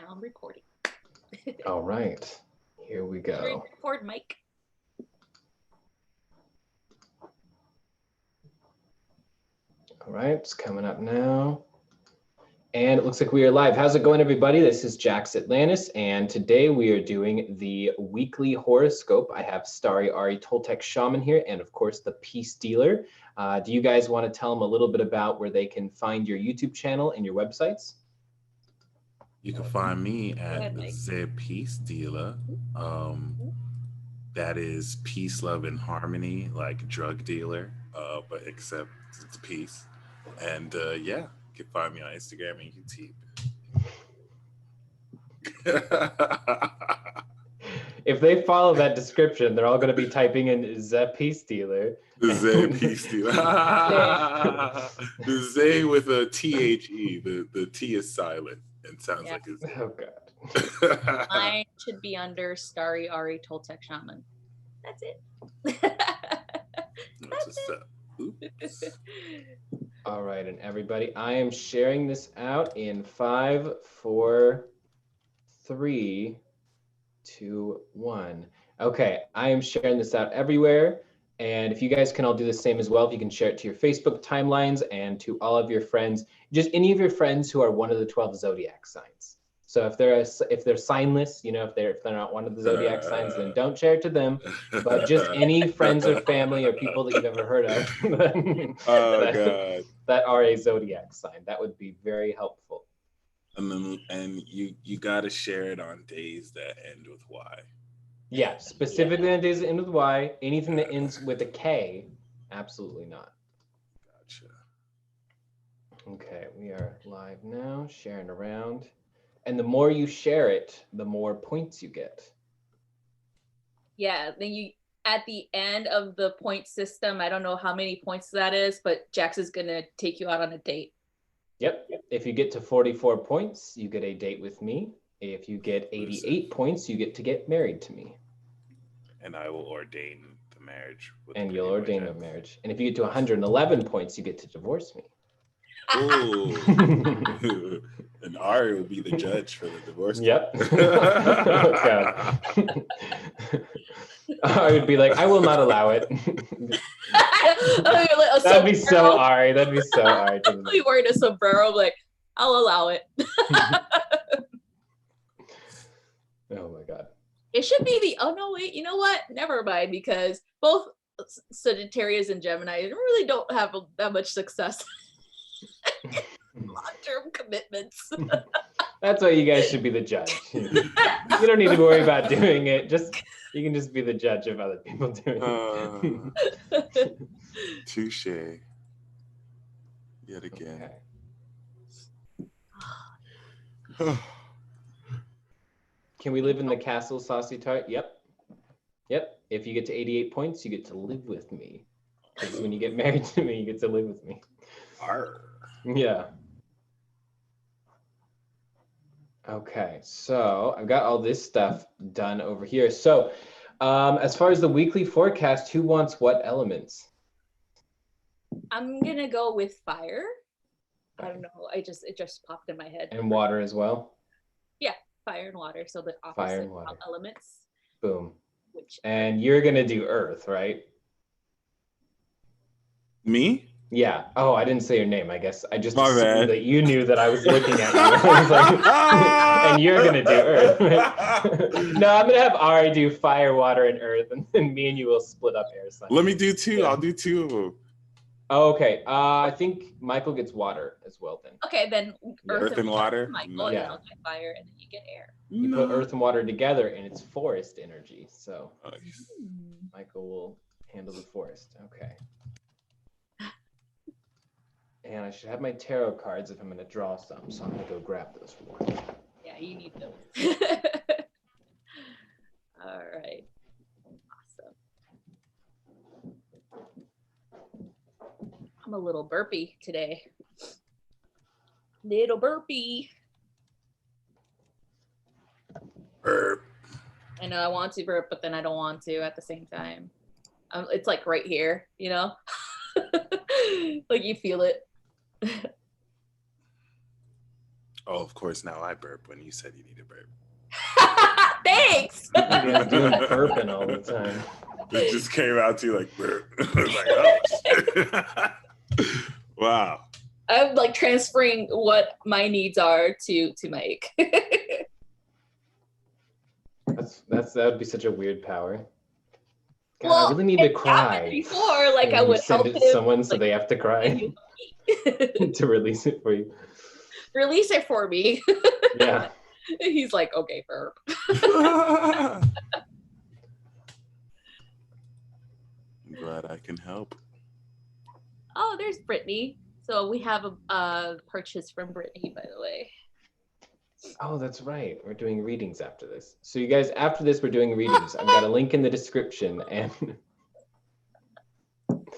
I'm recording. All right, here we go. Record, Mike. All right, it's coming up now. And it looks like we are live. How's it going, everybody? This is Jax Atlantis, and today we are doing the weekly horoscope. I have Starry Ari Toltec Shaman here, and of course, the Peace Dealer. Do you guys want to tell them a little bit about where they can find your YouTube channel and your websites? You can find me at the Peace Dealer. That is peace, love, and harmony, like drug dealer, but except it's peace. And yeah, you can find me on Instagram and YouTube. If they follow that description, they're all going to be typing in the Peace Dealer. The Peace Dealer. The Z with a THE. The T is silent and sounds like a Z. Oh God. Mine should be under Starry Ari Toltec Shaman. That's it. That's Oops. All right, and everybody, I am sharing this out in 5, 4, 3, 2, 1. Okay, I am sharing this out everywhere. And if you guys can all do the same as well, if you can share it to your Facebook timelines and to all of your friends, just any of your friends who are one of the 12 zodiac signs. So if they're signless, you know, if they're not one of the zodiac signs, then don't share it to them. But just any friends or family or people that you've ever heard of that are a zodiac sign, that would be very helpful. And you got to share it on days that end with Y. Yeah, specifically on days that end with Y. Anything that ends with a K, absolutely not. Gotcha. Okay, we are live now, sharing around. And the more you share it, the more points you get. Yeah, then you at the end of the point system, I don't know how many points that is, but Jax is gonna take you out on a date. Yep. If you get to 44 points, you get a date with me. If you get 88 points, you get to get married to me. And I will ordain the marriage. And you'll ordain the marriage. And if you get to 111 points, you get to divorce me. Ooh. And Ari will be the judge for the divorce. Yep. Oh, God. I would be like, I will not allow it. That'd be so Ari. That'd be so Ari. I'm really wearing a sombrero, like, I'll allow it. Oh my God. It should be oh no, wait, you know what? Never mind, because both Sagittarius and Gemini really don't have that much success. Long-term commitments. That's why you guys should be the judge. You don't need to worry about doing it. You can just be the judge of other people doing it. Touche. Yet again. Okay. Can we live in the castle, Saucy Tart? Yep. If you get to 88 points, you get to live with me. Because when you get married to me, you get to live with me. Arr. Yeah. Okay, so I've got all this stuff done over here. So as far as the weekly forecast, who wants what elements? I'm gonna go with fire. I don't know. It just popped in my head. And water as well? Yeah, fire and water. So the opposite fire and water. Elements. Boom. And you're gonna do earth, right? Me? Yeah. Oh, I didn't say your name, I guess. I just My assumed bad. that you knew that I was looking at you. I was like, and you're going to do earth. No, I'm going to have Ari do fire, water, and earth, and then me and you will split up air signs. Let me do two. Yeah. I'll do two of them. Oh, okay. I think Michael gets water as well then. Okay, then earth and water. Michael, yeah. And I'll get fire, and then you get air. You put earth and water together, and it's forest energy. So Michael will handle the forest. Okay. And I should have my tarot cards if I'm going to draw some, so I'm going to go grab those for you. Yeah, you need those. All right. Awesome. I'm a little burpy today. Little burpy. Burp. I know I want to burp, but then I don't want to at the same time. It's like right here, you know? Like you feel it. Oh, of course. Now I burp when you said you need a burp. Thanks. You guys doing burping all the time. It just came out to you like burp. I was like, oh shit. Wow. I'm like transferring what my needs are to Mike. That would be such a weird power. God, Well, I really need to it's happened cry. before, like And I then you would send help it to him, someone so like, they have to cry to release it for you. release it for me. Yeah. He's like, okay, burp. I'm glad I can help. Oh, there's Brittany. So we have a purchase from Brittany, by the way. Oh, that's right. We're doing readings after this. So you guys, after this, we're doing readings. I've got a link in the description, and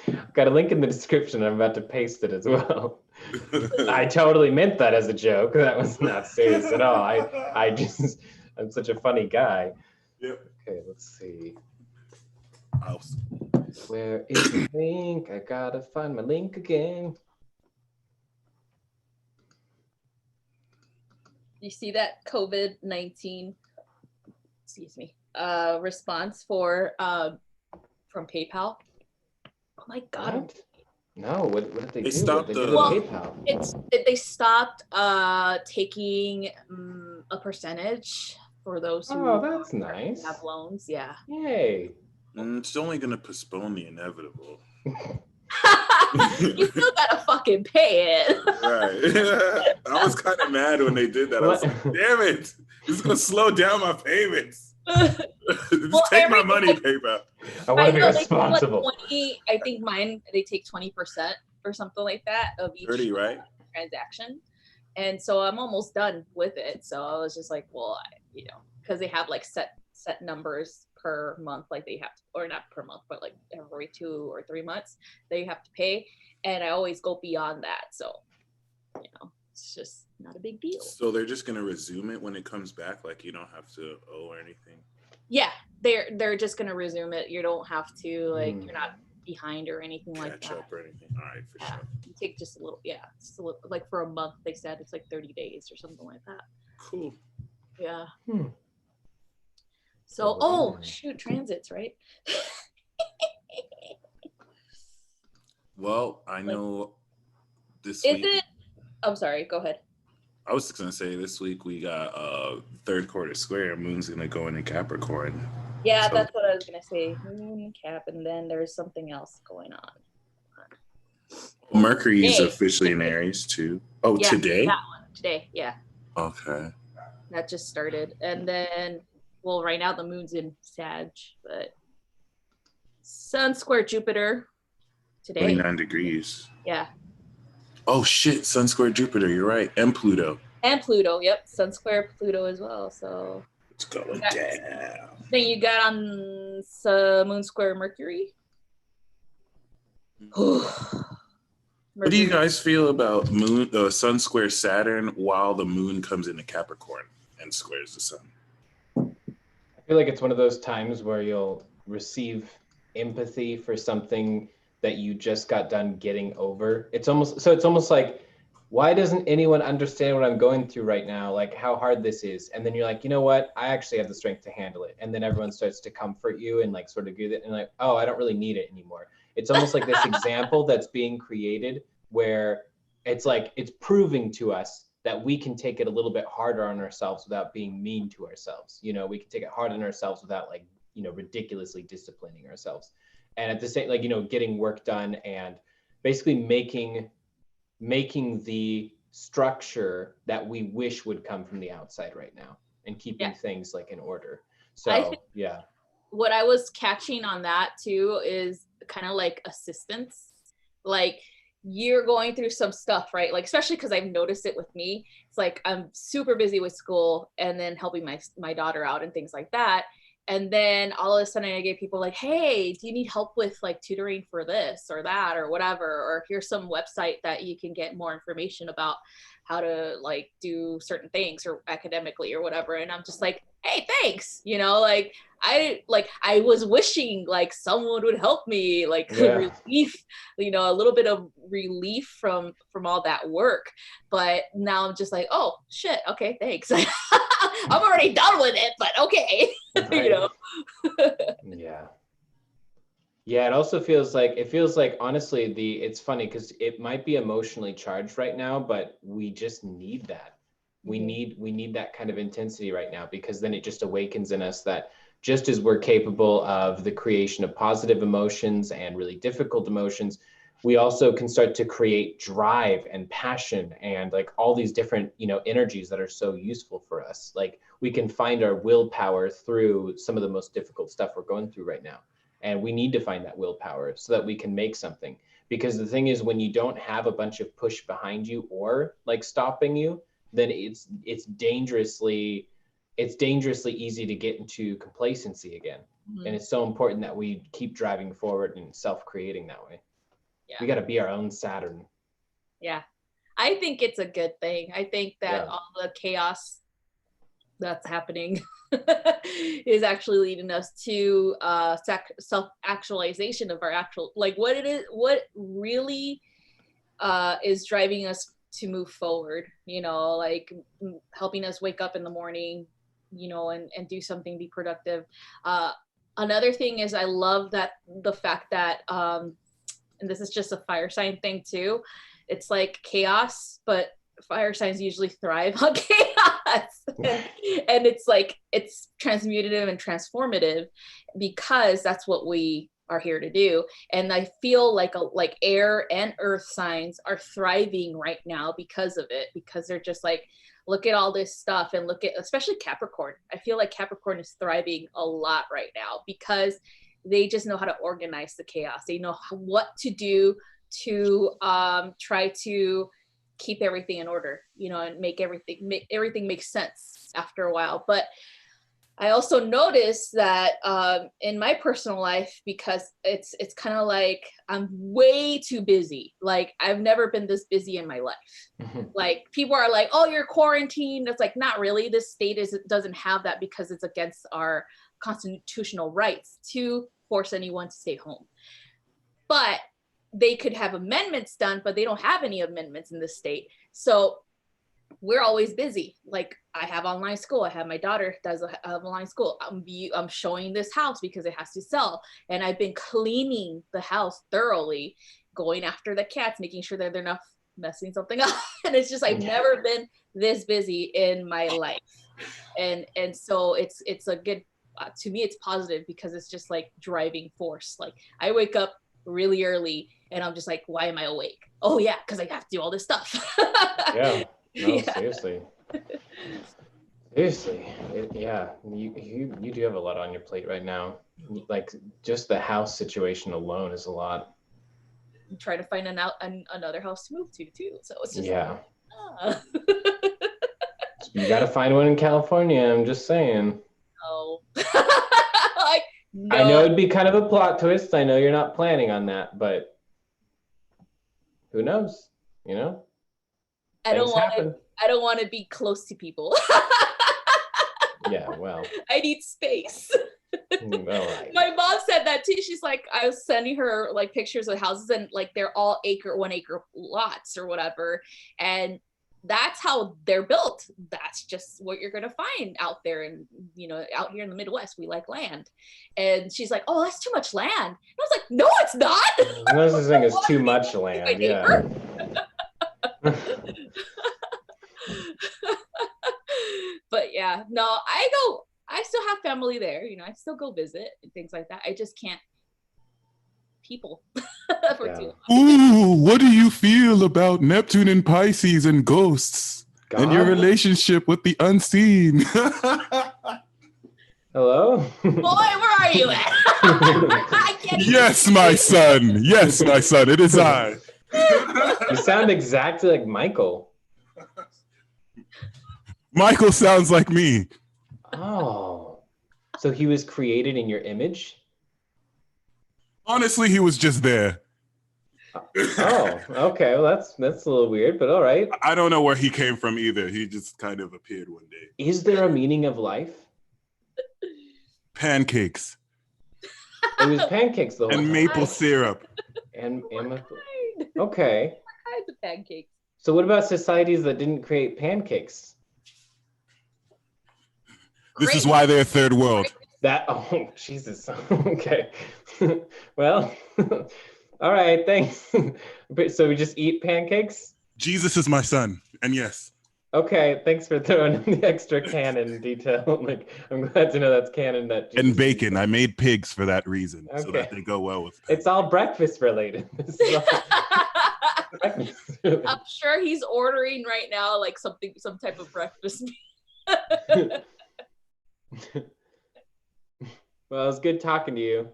I've got a link in the description. I'm about to paste it as well. I totally meant that as a joke. That was not serious at all. I'm such a funny guy. Yep. Okay, let's see. I'll- Where is the link? I gotta find my link again. You see that COVID-19, excuse me, response for from PayPal? Oh my God. What? No, what did they do? stopped What did they do the- with PayPal? They stopped taking a percentage for those who Oh, that's nice. have loans. Yeah. Yay. It's only going to postpone the inevitable. You still gotta fucking pay it. Right. I was kind of mad when they did that. I was like, damn it. This is going to slow down my payments. Just take my money, PayPal. I want to be know, they take, responsible. Like 20, I think mine, they take 20% or something like that of each 30, right? transaction. And so I'm almost done with it. So I was just like, well, because they have like set numbers per month, like they have to, or not per month, but like every 2 or 3 months that you have to pay. And I always go beyond that. So, it's just not a big deal. So they're just going to resume it when it comes back? Like you don't have to owe or anything? Yeah, they're just going to resume it. You don't have to, like, you're not behind or anything like that. Catch up or anything? All right, for sure. You take just a little, like for a month, they said it's like 30 days or something like that. Cool. Yeah. Hmm. So, shoot, transits, right? Well, I know this Is week. it? I'm sorry, go ahead. I was just going to say this week we got third quarter square. Moon's going to go into Capricorn. Yeah, So- that's what I was going to say. Moon, Cap, and then there's something else going on. Mercury is Today. officially in Aries too. Oh, Yeah, today? That one. Today, yeah. Okay. That just started. And then, well, right now the moon's in Sag, but Sun square Jupiter today. 29 degrees. Yeah. Oh shit, Sun square Jupiter, you're right. And Pluto. And Pluto, yep. Sun square Pluto as well. So It's going down. then you got on Moon square Mercury. What do you guys feel about Sun square Saturn while the moon comes into Capricorn and squares the sun? I feel like it's one of those times where you'll receive empathy for something that you just got done getting over. It's almost like, why doesn't anyone understand what I'm going through right now? Like how hard this is. And then you're like, you know what? I actually have the strength to handle it. And then everyone starts to comfort you and like sort of do that. And like, oh, I don't really need it anymore. It's almost like this example that's being created where it's like, it's proving to us that we can take it a little bit harder on ourselves without being mean to ourselves. We can take it hard on ourselves without like, ridiculously disciplining ourselves. And at the same, like, getting work done and basically making the structure that we wish would come from the outside right now and keeping things like in order. So, yeah. What I was catching on that too is kind of like assistance. Like you're going through some stuff, right? Like, especially because I've noticed it with me. It's like I'm super busy with school and then helping my daughter out and things like that. And then all of a sudden I get people like, hey, do you need help with like tutoring for this or that or whatever? Or here's some website that you can get more information about how to like do certain things or academically or whatever. And I'm just like, hey, thanks. You know, like I was wishing like someone would help me, like relief, you know, a little bit of relief from all that work. But now I'm just like, oh shit, okay, thanks. I'm already done with it, but okay. Right. You know. Yeah, it also feels like honestly, it's funny because it might be emotionally charged right now, but we just need that. We need that kind of intensity right now, because then it just awakens in us that just as we're capable of the creation of positive emotions and really difficult emotions, we also can start to create drive and passion and like all these different, you know, energies that are so useful for us. Like we can find our willpower through some of the most difficult stuff we're going through right now. And we need to find that willpower so that we can make something. Because the thing is, when you don't have a bunch of push behind you or like stopping you, then it's dangerously easy to get into complacency again. And it's so important that we keep driving forward and self-creating that way. We got to be our own Saturn. Yeah, I think it's a good thing. I think that all the chaos that's happening is actually leading us to self-actualization of our actual, like what really is driving us to move forward, you know, like helping us wake up in the morning, you know, and do something, be productive. Another thing is I love that the fact that, and this is just a fire sign thing too, it's like chaos, but fire signs usually thrive on chaos. And it's like, it's transmutative and transformative because that's what we are here to do. And I feel like air and earth signs are thriving right now because of it, because they're just like, look at all this stuff, and look at, especially Capricorn. I feel like Capricorn is thriving a lot right now because they just know how to organize the chaos. They know what to do to try to keep everything in order, you know, and make everything make sense after a while. But I also noticed that in my personal life, because it's kind of like I'm way too busy. Like I've never been this busy in my life. Like people are like, oh, you're quarantined. It's like, not really. This state doesn't have that because it's against our constitutional rights to force anyone to stay home. But they could have amendments done, but they don't have any amendments in this state. So we're always busy. Like I have online school. I have my daughter does online school. I'm showing this house because it has to sell. And I've been cleaning the house thoroughly, going after the cats, making sure that they're not messing something up. And it's just, I've never been this busy in my life. And so it's a good, to me, it's positive because it's just like driving force. Like I wake up really early and I'm just like, why am I awake? Oh yeah, because I have to do all this stuff. Yeah. No, seriously. You do have a lot on your plate right now. Like just the house situation alone is a lot. I'm trying to find another house to move to too. So it's just You got to find one in California. I'm just saying. Oh. Like, no. I know it'd be kind of a plot twist. I know you're not planning on that, but who knows? You know. I don't want to be close to people. Yeah, well. I need space. All right. My mom said that too. She's like, I was sending her like pictures of houses and like they're all 1 acre lots or whatever. And that's how they're built. That's just what you're going to find out there. And, you know, out here in the Midwest, we like land. And she's like, oh, that's too much land. And I was like, no, it's not. No such thing as too much land. Yeah. But yeah, no, I still have family there, you know, I still go visit and things like that. I just can't people for too long. Ooh, what do you feel about Neptune and Pisces and ghosts and your relationship with the unseen? Hello? Boy, where are you at? Yes, my son. Yes, my son. It is I. You sound exactly like Michael. Michael sounds like me. Oh. So he was created in your image? Honestly, he was just there. Oh, okay. Well, that's a little weird, but all right. I don't know where he came from either. He just kind of appeared one day. Is there a meaning of life? Pancakes It was pancakes the whole and time. maple syrup. And What okay. kinds of pancakes? So what about societies that didn't create pancakes? This is why they're third world. Oh, Jesus. Okay. Well, all right, thanks. So we just eat pancakes? Jesus is my son, and yes. Okay, thanks for throwing in the extra canon detail. Like, I'm glad to know that's canon. That And bacon. I made pigs for that reason, so Okay. that they go well with It's all breakfast related. This is all breakfast related. I'm sure he's ordering right now, like some type of breakfast. Well, it was good talking to you.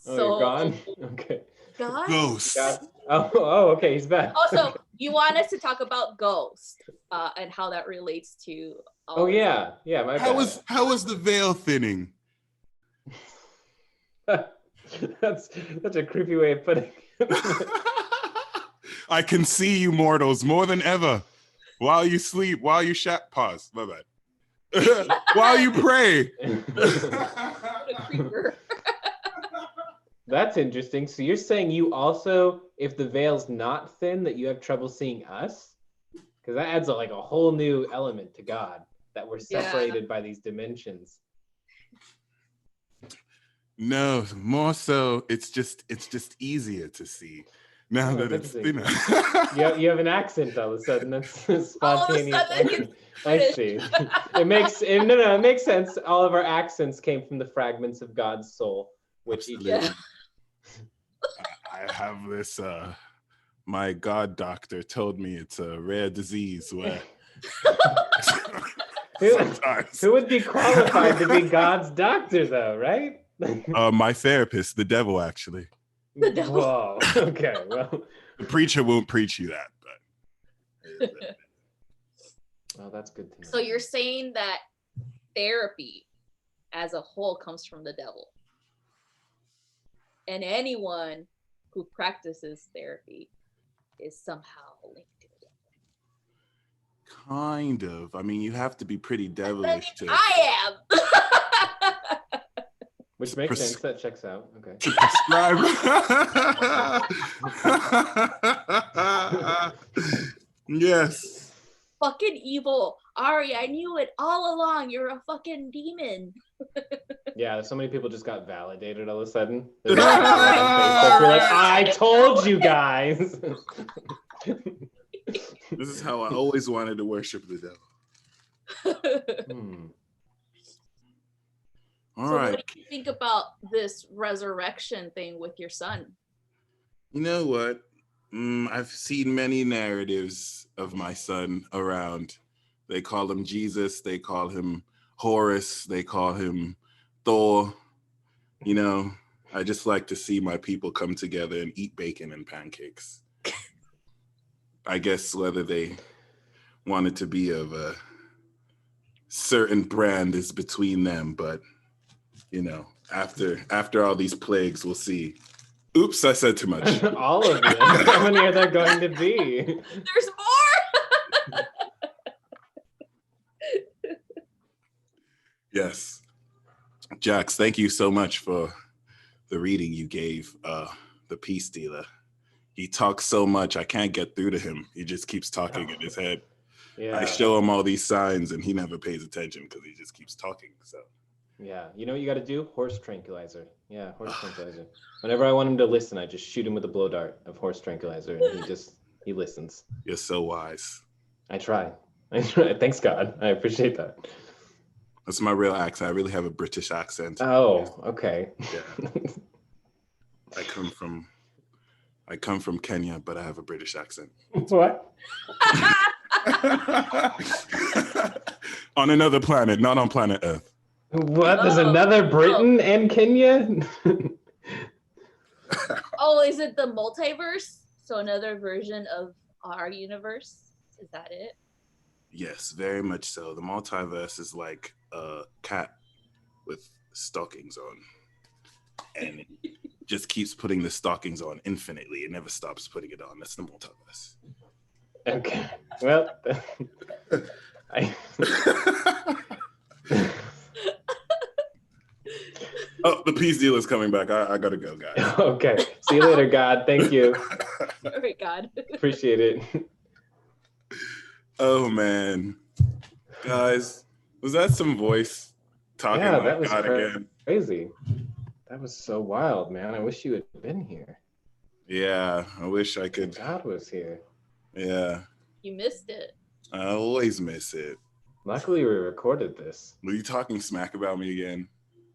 Oh, So you're gone? Okay. God. Ghosts. Oh, okay, he's back. Also, Okay. you want us to talk about ghost and how that relates to all Oh this. yeah, my bad. How is the veil thinning? That's such a creepy way of putting it. I can see you mortals more than ever. While you sleep, while you pause, my bad. While you pray. What a creeper. That's interesting. So you're saying you also, if the veil's not thin, that you have trouble seeing us? Because that adds like a whole new element to God, that we're separated by these dimensions. No, more so, it's just easier to see now that it's thinner. You have an accent all of a sudden. That's spontaneous. All of a sudden, I see. It makes sense. All of our accents came from the fragments of God's soul, which each. Absolutely. I have this. My god doctor told me it's a rare disease where. Who would be qualified to be God's doctor, though, right? My therapist, the devil, actually. The devil. Whoa. Okay. Well. The preacher won't preach you that, but. Oh, that's good to know. So you're saying that therapy as a whole comes from the devil. And anyone who practices therapy is somehow linked to the devil. Kind of. I mean, you have to be pretty devilish to. I am. Which makes sense. That checks out. Okay. To prescribe. Yes. Fucking evil. Ari, I knew it all along. You're a fucking demon. Yeah, so many people just got validated all of a sudden. They're like, Facebook, we're like, I told you guys. This is how I always wanted to worship the devil. All right. What do you think about this resurrection thing with your son? You know what? I've seen many narratives of my son around. They call him Jesus. They call him Horus. They call him Thor. You know, I just like to see my people come together and eat bacon and pancakes. I guess whether they want it to be of a certain brand is between them, but you know, after all these plagues, we'll see. Oops, I said too much. All of them. How many are there going to be? There's more. Yes. Jax, thank you so much for the reading you gave the Peace Dealer. He talks so much, I can't get through to him. He just keeps talking in his head. Yeah. I show him all these signs and he never pays attention because he just keeps talking. So Yeah, you know what you got to do? Horse tranquilizer. Yeah, horse tranquilizer. Whenever I want him to listen, I just shoot him with a blow dart of horse tranquilizer, and he listens. you're so wise. I try. Thanks God, I appreciate that. That's my real accent. I really have a British accent. Oh, okay. Yeah. I come from Kenya, but I have a British accent. What? On another planet, not on planet Earth. What? There's another Britain and Kenya? Oh, is it the multiverse? So another version of our universe? Is that it? Yes, very much so. The multiverse is like a cat with stockings on, and it just keeps putting the stockings on infinitely. It never stops putting it on. That's the multiverse. Okay. Well, I, Oh, the peace deal is coming back. I gotta go, guys. okay. See you later, God. Thank you. All right, God. Appreciate it. Oh man, guys, was that some voice talking Yeah, about that was God again? crazy. That was so wild, man. I wish you had been here. Yeah, I wish I could. God was here. Yeah, You missed it. I always miss it. Luckily, we recorded this. Were you talking smack about me again?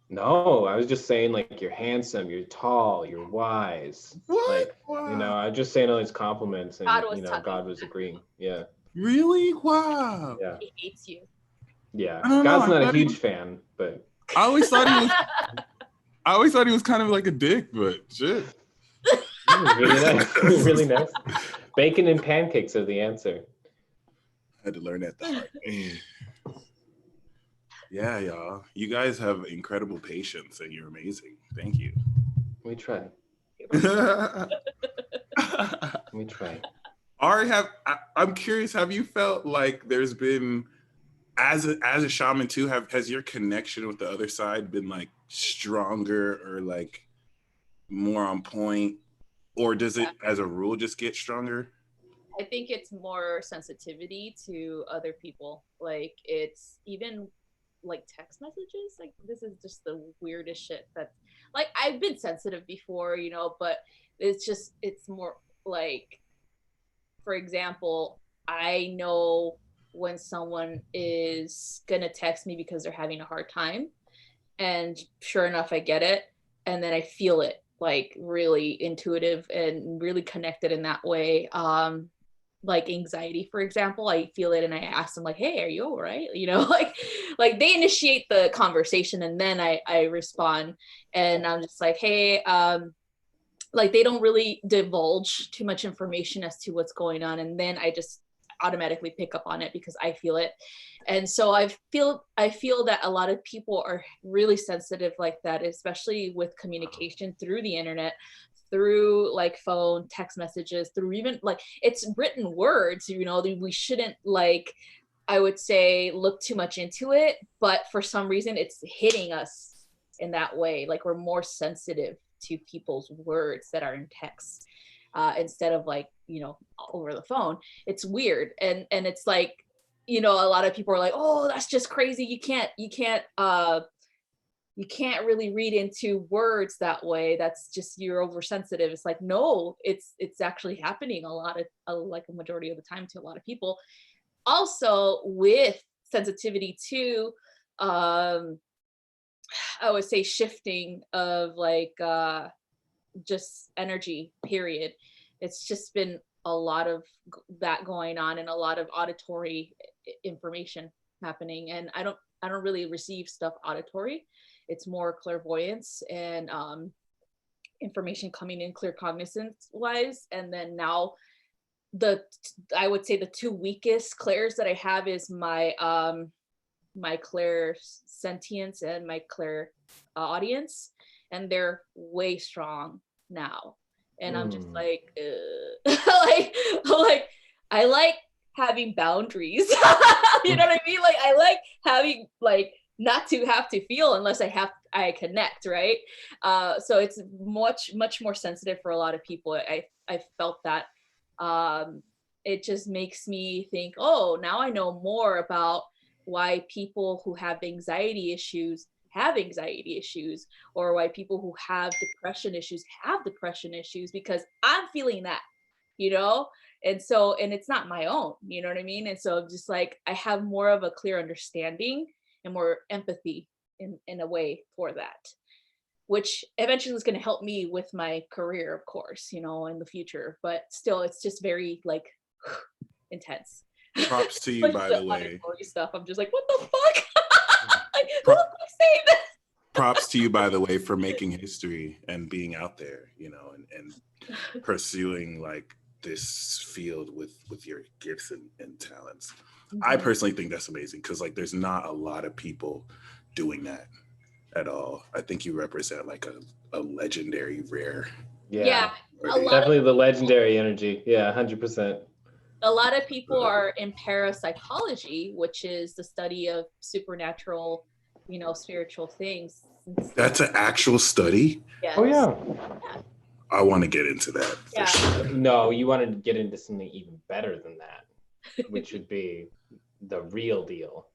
No, I was just saying, like, you're handsome, you're tall, you're wise. What? Like, Wow. I was just saying all these compliments, and God was talking God was agreeing. Yeah, Really? Wow. yeah, He hates you. yeah. I don't know. God's I not a thought he huge was- fan, but I always thought he was. I always thought he was kind of like a dick, but shit. he was really nice. Really nice. Bacon and pancakes are the answer. I had to learn that the hard way. Yeah, y'all. You guys have incredible patience, and you're amazing. Thank you. We try. We try. Ari, I'm curious. Have you felt like there's been, as a shaman too, has your connection with the other side been like stronger or like more on point, or does it, as a rule, just get stronger? I think it's more sensitivity to other people. Like it's even like text messages. Like this is just the weirdest shit that like I've been sensitive before, but it's more like, for example, I know when someone is gonna text me because they're having a hard time, and sure enough I get it, and then I feel it like really intuitive and really connected in that way. Like anxiety, for example, I feel it and I ask them like, hey, are you all right? Like they initiate the conversation and then I respond, and I'm just like, hey, like they don't really divulge too much information as to what's going on, and then I just automatically pick up on it because I feel it. And so I feel that a lot of people are really sensitive like that, especially with communication through the internet, through like phone, text messages, through even like it's written words, we shouldn't, like, I would say, look too much into it, but for some reason it's hitting us in that way. Like we're more sensitive to people's words that are in text, instead of like, over the phone. It's weird. And it's like, a lot of people are like, oh, that's just crazy. You can't really read into words that way. That's just, you're oversensitive. It's like, no, it's actually happening like a majority of the time to a lot of people. Also with sensitivity too, I would say shifting of like, just energy, period. It's just been a lot of that going on and a lot of auditory information happening. And I don't really receive stuff auditory. It's more clairvoyance and information coming in clear cognizance wise. And then now I would say the two weakest clairs that I have is my my clair sentience and my clair audience, and they're way strong now. And I'm just like, like I like having boundaries. You know what I mean? Like I like having like not to have to feel unless I connect, right? So it's much more sensitive for a lot of people. I felt that. It just makes me think, oh, now I know more about why people who have anxiety issues, or why people who have depression issues, because I'm feeling that, and so, and it's not my own, you know what I mean? And so I'm just like, I have more of a clear understanding and more empathy in a way for that, which eventually is going to help me with my career, of course, in the future. But still, it's just very like intense. Props to you, by the way. Stuff. I'm just like, what the fuck? Who saying this? Props to you, by the way, for making history and being out there, and pursuing like this field with your gifts and talents. I personally think that's amazing because like there's not a lot of people doing that at all. I think you represent like a legendary rare. Yeah, definitely the legendary energy. Yeah, 100%. A lot of people are in parapsychology, which is the study of supernatural, spiritual things. That's an actual study? Yes. Oh yeah. I want to get into that. Yeah. Sure. No, you want to get into something even better than that, which would be the real deal.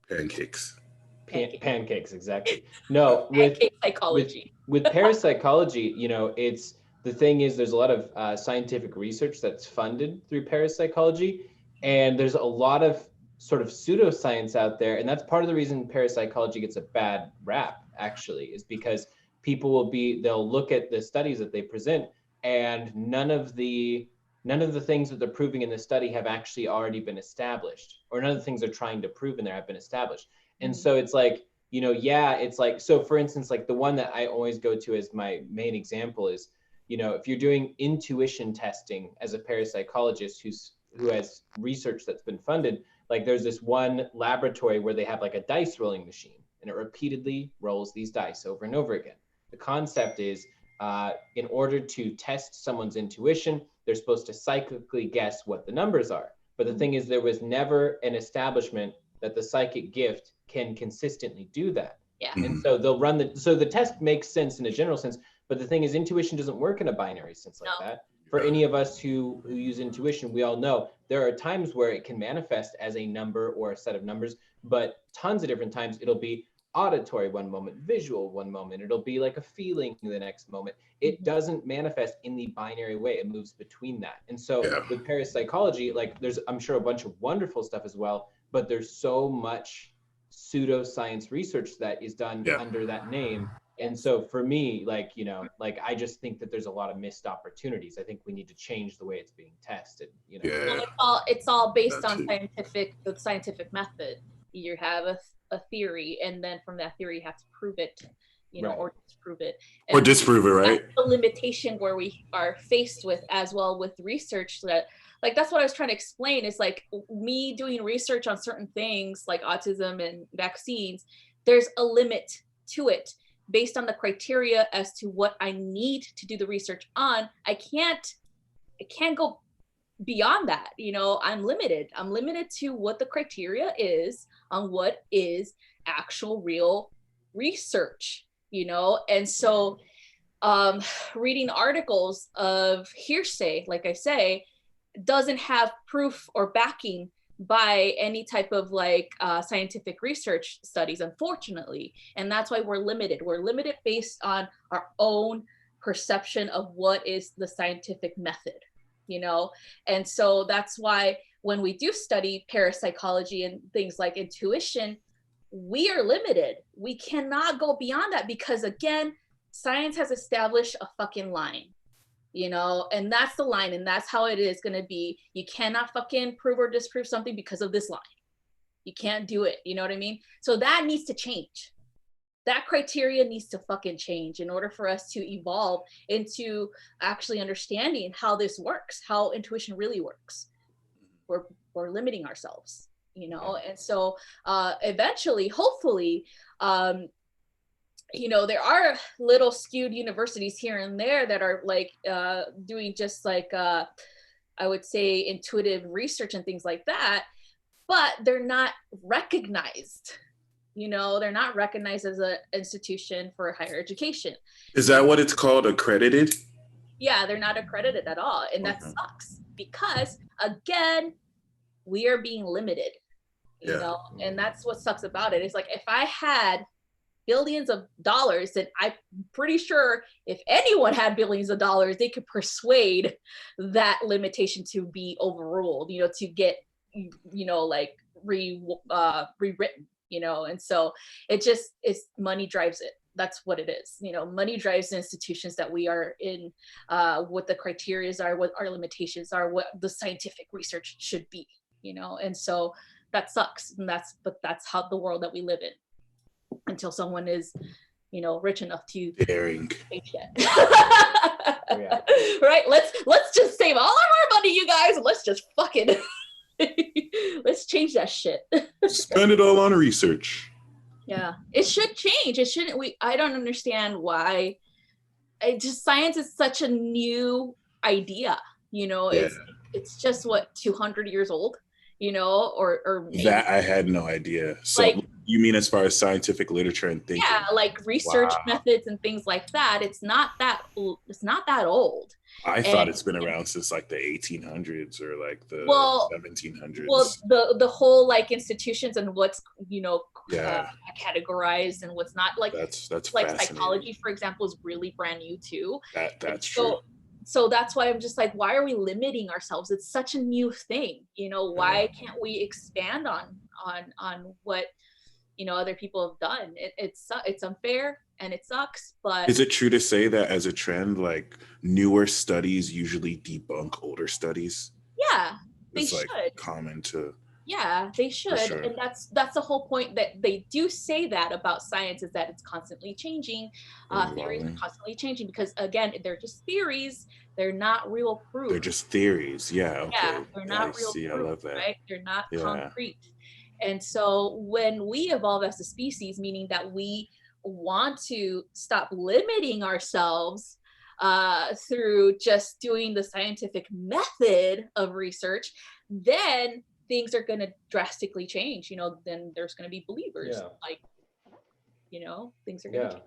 Pancakes. Pancakes, exactly. No, Pancake psychology. with parapsychology, it's the thing is there's a lot of scientific research that's funded through parapsychology, and there's a lot of sort of pseudoscience out there, and that's part of the reason parapsychology gets a bad rap, actually, is because people they'll look at the studies that they present, and none of the things that they're proving in the study have actually already been established, or none of the things they're trying to prove in there have been established. And so it's like, it's like, so for instance, like the one that I always go to as my main example is, if you're doing intuition testing as a parapsychologist who has research that's been funded, like there's this one laboratory where they have like a dice rolling machine, and it repeatedly rolls these dice over and over again. The concept is, in order to test someone's intuition, they're supposed to psychically guess what the numbers are. But the thing is, there was never an establishment that the psychic gift can consistently do that. Yeah. And so they'll run the test makes sense in a general sense, but the thing is intuition doesn't work in a binary sense like that. For any of us who use intuition, we all know there are times where it can manifest as a number or a set of numbers, but tons of different times it'll be auditory one moment, visual one moment, it'll be like a feeling the next moment. It doesn't manifest in the binary way, it moves between that. And so with parapsychology, like there's, I'm sure, a bunch of wonderful stuff as well, but there's so much pseudoscience research that is done under that name. And so for me, like, I just think that there's a lot of missed opportunities. I think we need to change the way it's being tested. Well, it's all based on the scientific method. You have a theory, and then from that theory you have to prove it, or disprove it. And or disprove it, right? That's the limitation where we are faced with as well with research. That, like, that's what I was trying to explain. Is like me doing research on certain things like autism and vaccines. There's a limit to it based on the criteria as to what I need to do the research on. I can't go beyond that. I'm limited to what the criteria is on what is actual real research, and so reading articles of hearsay, like I say, doesn't have proof or backing by any type of scientific research studies, unfortunately. And that's why we're limited based on our own perception of what is the scientific method, and so that's why when we do study parapsychology and things like intuition, we are limited. We cannot go beyond that because, again, science has established a fucking line, and that's the line, and that's how it is going to be. You cannot fucking prove or disprove something because of this line. You can't do it. You know what I mean? So that needs to change. That criteria needs to fucking change in order for us to evolve into actually understanding how this works, how intuition really works. We're limiting ourselves, and so eventually, hopefully, there are little skewed universities here and there that are doing just I would say intuitive research and things like that, but they're not recognized. They're not recognized as an institution for higher education. Is that what it's called? Accredited? Yeah, they're not accredited at all. And that sucks because, again, we are being limited, and that's what sucks about it. It's like, if I had billions of dollars, then I'm pretty sure if anyone had billions of dollars, they could persuade that limitation to be overruled, to get, rewritten, and so it just is, money drives it. That's what it is. Money drives the institutions that we are in, what the criteria are, what our limitations are, what the scientific research should be, and so that sucks. But that's how the world that we live in, until someone is rich enough to Daring. change that. Yeah. Right? Let's just save all of our money, you guys. And let's just fucking let's change that shit. Spend it all on research. Yeah, it should change. It shouldn't. I don't understand why. Science is such a new idea. Yeah. It's just what 200 years old. Or maybe. That I had no idea. So Like, you mean as far as scientific literature and thinking? yeah, like research Wow. methods and things like that. It's not that old. I thought it's been around since like the 1800s or like the 1700s. Well, the whole like institutions and what's categorized and what's not, like that's like fascinating. psychology, for example, is really brand new too. That's true. So that's why I'm just like, why are we limiting ourselves? It's such a new thing. Why can't we expand on what other people have done? It's unfair and it sucks. But is it true to say that as a trend, like newer studies usually debunk older studies? Yeah, they it's should. Like common to. Yeah, they should. Sure. And that's the whole point, that they do say that about science, is that it's constantly changing. Theories are constantly changing because, again, they're just theories. They're not real proof. They're just theories. Yeah. Okay. Yeah, they're not real proof. I love that. Right? They're not concrete. And so when we evolve as a species, meaning that we want to stop limiting ourselves through just doing the scientific method of research, then things are going to drastically change. Then there's going to be believers. Like, things are going to change.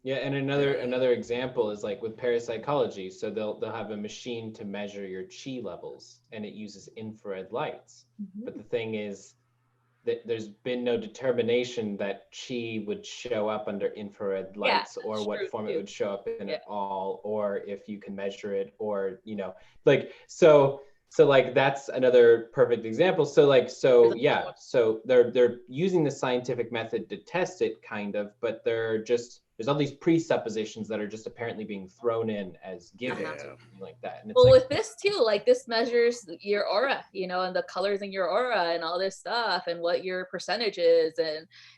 Yeah, and another example is like with parapsychology. So they'll have a machine to measure your chi levels, and it uses infrared lights. Mm-hmm. But the thing is that there's been no determination that chi would show up under infrared lights, or what form it would show up in at all, or if you can measure it, or like so like that's another perfect example. So they're using the scientific method to test it, kind of, but there's all these presuppositions that are just apparently being thrown in as givens or something like that. And it's with this too, like this measures your aura, and the colors in your aura and all this stuff, and what your percentage is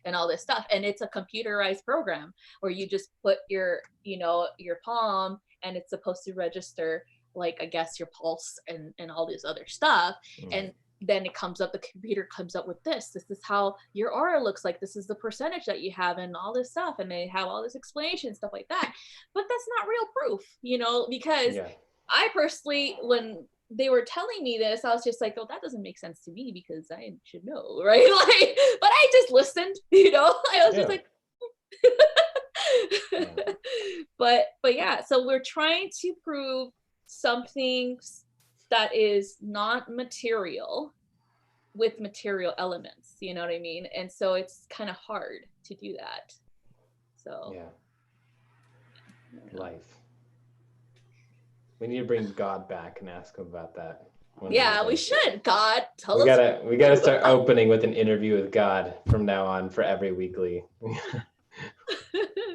and all this stuff. And it's a computerized program where you just put your palm, and it's supposed to register, like, I guess, your pulse and all this other stuff. And then the computer comes up with this is how your aura looks like, this is the percentage that you have, and all this stuff, and they have all this explanation, stuff like that. But that's not real proof, because I personally, when they were telling me this, I was just like, oh, that doesn't make sense to me, because I should know, right? Like, but I just listened, I was just like but yeah, so we're trying to prove something that is not material with material elements, you know what I mean? And so it's kind of hard to do that. So life. We need to bring God back and ask him about that. We should. God, tell us. We gotta start opening with an interview with God from now on for every weekly.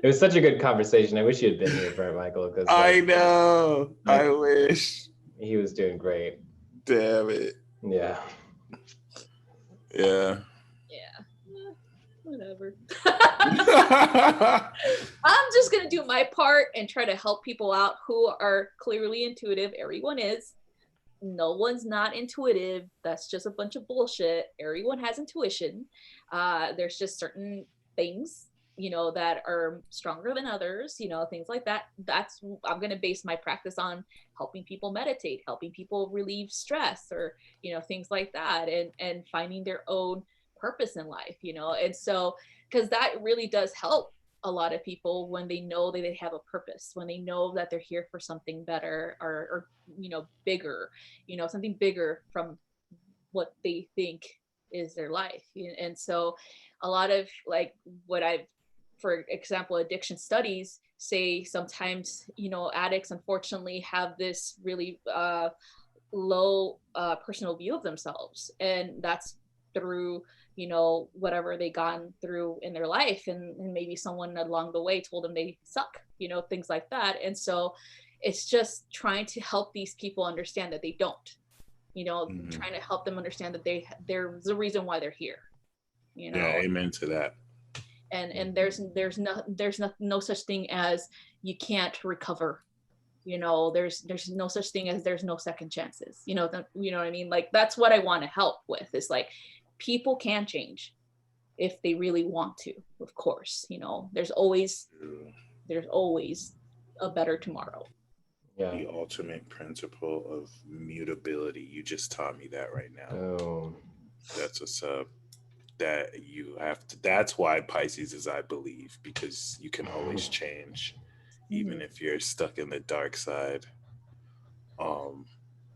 It was such a good conversation. I wish you had been here for it, Michael. Because I know. I wish. He was doing great. Damn it. Yeah. Yeah. Whatever. I'm just gonna do my part and try to help people out who are clearly intuitive. Everyone is. No one's not intuitive. That's just a bunch of bullshit. Everyone has intuition. There's just certain things, that are stronger than others, things like that. I'm going to base my practice on helping people meditate, helping people relieve stress, or, things like that, and finding their own purpose in life, and so, because that really does help a lot of people when they know that they have a purpose, when they know that they're here for something better, or bigger, something bigger from what they think is their life. And so a lot of, like, for example, addiction studies say sometimes, addicts unfortunately have this really low personal view of themselves, and that's through whatever they gone through in their life, and maybe someone along the way told them they suck, things like that. And so it's just trying to help these people understand that they don't, trying to help them understand that there's a reason why they're here. Yeah, amen to that. and there's no such thing as you can't recover. There's no such thing as there's no second chances. You know what I mean? Like, that's what I want to help with, is like, people can change if they really want to, of course. There's always a better tomorrow. Yeah. The ultimate principle of mutability. You just taught me that right now. Oh. That's what's up. That you have to. That's why Pisces is, I believe, because you can always change, even if you're stuck in the dark side.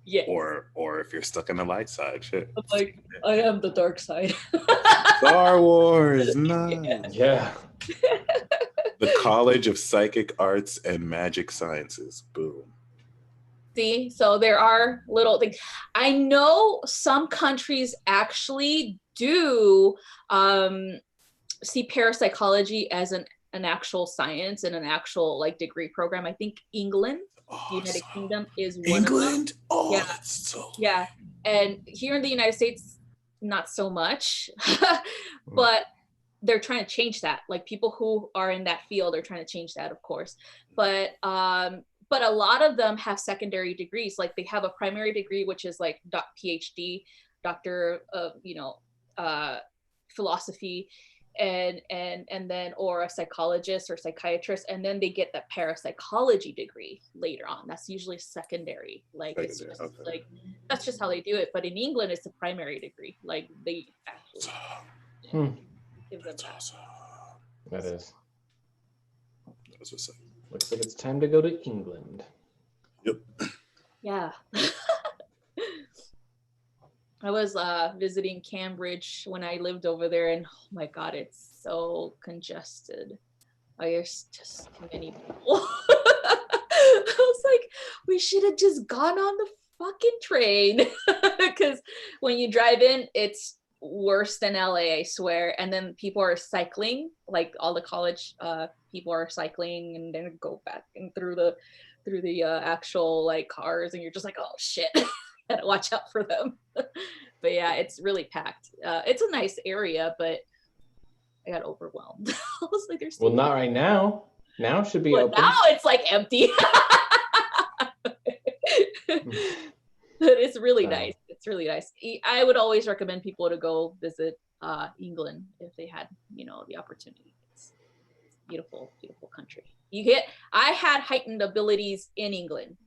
Yeah. Or if you're stuck in the light side. Shit. Like, I am the dark side. Star Wars, nice. Yeah. The College of Psychic Arts and Magic Sciences. Boom. See, so there are little things. I know some countries actually do see parapsychology as an actual science and an actual like degree program. I think England, United Kingdom, is one England? of them. Oh, Yeah. that's so Yeah. And here in the United States, not so much. But they're trying to change that. Like, people who are in that field are trying to change that, of course. But a lot of them have secondary degrees. Like, they have a primary degree, which is like PhD, doctor of philosophy, and then, or a psychologist or psychiatrist, and then they get that parapsychology degree later on. That's usually secondary. Like, it's just like, that's just how they do it. But in England, it's a primary degree. Like, they actually give them that. awesome. That is. That's what's up. Looks like it's time to go to England. Yep. Yeah. I was visiting Cambridge when I lived over there, and oh my God, it's so congested. There's just too many people. I was like, we should have just gone on the fucking train. Because when you drive in, it's worse than LA, I swear. And then people are cycling, like all the college people are cycling, and then go back and through the actual like cars, and you're just like, oh shit. Gotta watch out for them. But yeah, it's really packed. It's a nice area, but I got overwhelmed. I was like, there's not right now. Now should be open. Now it's like empty. But it's really nice. It's really nice. I would always recommend people to go visit England if they had, the opportunity. It's beautiful, beautiful country. I had heightened abilities in England.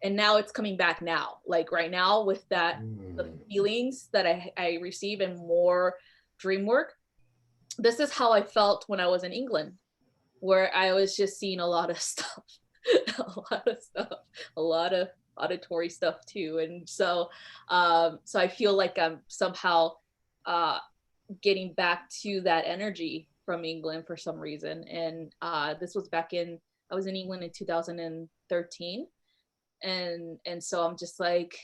And now it's coming back now. Like right now with that, the feelings that I receive and more dream work. This is how I felt when I was in England, where I was just seeing a lot of stuff, a lot of auditory stuff too. And so I feel like I'm somehow getting back to that energy from England for some reason. And this was I was in England in 2013. And so I'm just like,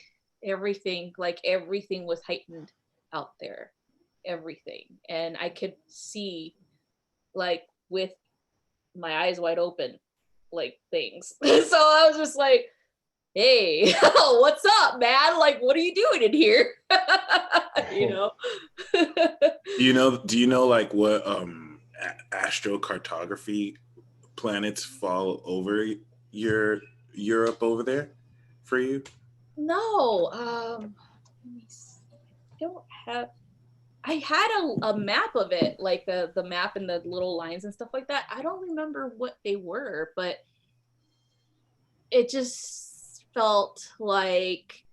everything was heightened out there, everything. And I could see, like, with my eyes wide open, like, things. So I was just like, hey, what's up, man? Like, what are you doing in here? Do you know like what astrocartography planets fall over Europe over there for you? No, I had a map of it, like the map and the little lines and stuff like that. I don't remember what they were, but it just felt like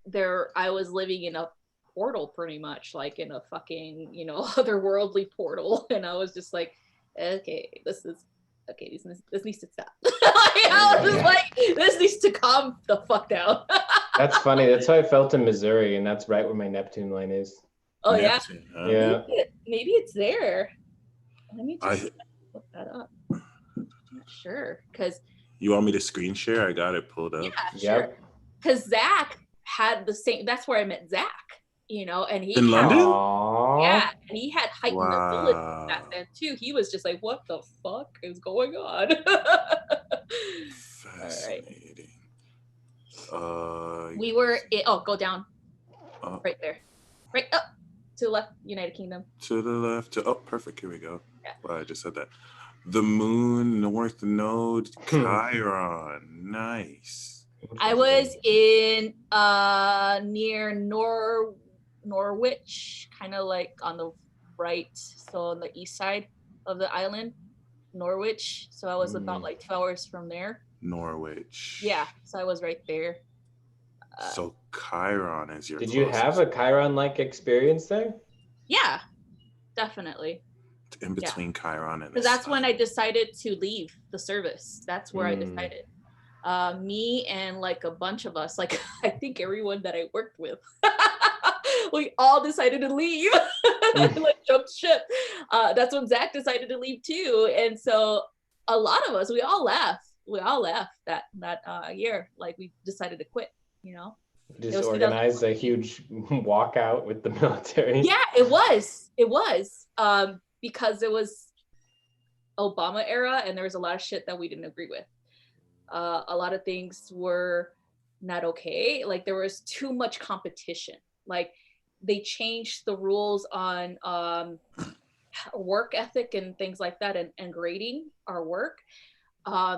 I was living in a portal, pretty much, like in a fucking, otherworldly portal. And I was just like, okay, this needs to stop. I was just like, this needs to calm the fuck down. That's funny. That's how I felt in Missouri, and that's right where my Neptune line is. Oh, Neptune, yeah? Yeah. Maybe it's there. Let me just look that up. I'm not sure, because... You want me to screen share? I got it pulled up. Yeah, sure. Because Zach had the same... That's where I met Zach, and he in had... London? Yeah, and he had heightened ability back then, too. He was just like, what the fuck is going on? Fascinating. We were... go down. Right there. Right up. To the left, United Kingdom. To the left. Oh, perfect. Here we go. Yeah. Well, I just said that. The moon, North Node, Chiron. Nice. I was in near Norwich, kind of like on the right, so on the east side of the island, Norwich. So I was about like 2 hours from there. Norwich. Yeah, so I was right there. So Chiron is your Did you have a Chiron-like experience there? Yeah, definitely. In between Chiron and because that's when I decided to leave the service. That's where I decided. Me and like a bunch of us, like I think everyone that I worked with, we all decided to leave, like jump ship. That's when Zach decided to leave too, and so a lot of us, we all left. We all left that year. Like we decided to quit. You know, just organized a huge walkout with the military. Yeah, it was. Because it was Obama era, and there was a lot of shit that we didn't agree with. A lot of things were not okay. Like there was too much competition. Like they changed the rules on work ethic and things like that, and grading our work.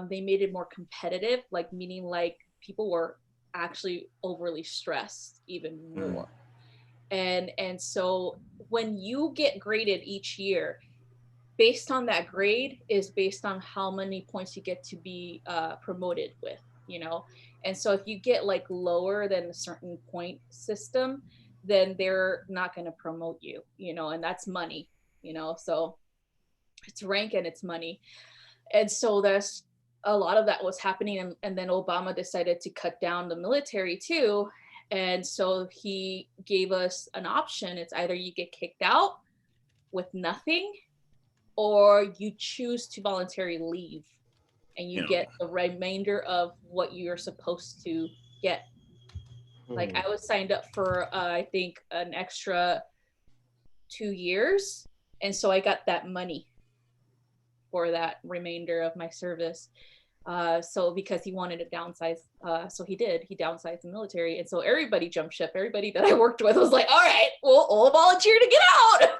They made it more competitive, like meaning like people were actually overly stressed even more. And so when you get graded each year, based on that grade is based on how many points you get to be promoted with, you know? And so if you get like lower than a certain point system, then they're not going to promote you, you know, and that's money, you know? So it's rank and it's money. And so there's a lot of that was happening. And then Obama decided to cut down the military too. And so he gave us an option. It's either you get kicked out with nothing, or you choose to voluntarily leave and you get the remainder of what you're supposed to get. Like I was signed up for, I think an extra 2 years. And so I got that money for that remainder of my service. So because he wanted to downsize, so he downsized the military. And so everybody jumped ship. Everybody that I worked with was like, all right, we'll all volunteer to get out.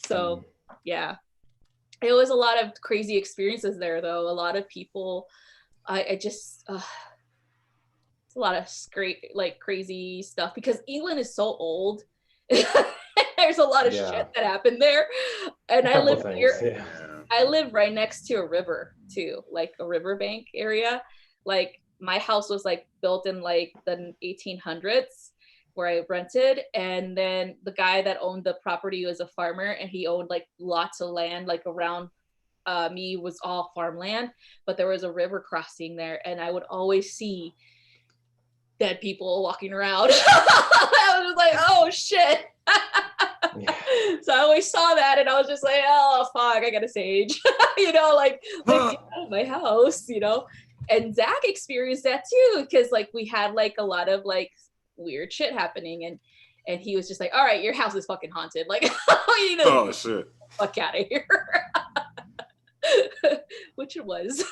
So yeah, it was a lot of crazy experiences there though. A lot of people, I just, it's a lot of great, like crazy stuff because England is so old. There's a lot of shit that happened there. And I live here. Yeah. I live right next to a river too, like a riverbank area. Like my house was like built in like the 1800s where I rented. And then the guy that owned the property was a farmer and he owned like lots of land, like around me was all farmland, but there was a river crossing there. And I would always see dead people walking around. I was like, oh shit. Yeah. So I always saw that and I was just like, oh fuck, I gotta sage. You know, like get out of my house, you know. And Zach experienced that too, because like we had like a lot of like weird shit happening, and he was just like, all right, your house is fucking haunted. Like you know, oh shit, fuck out of here. Which it was.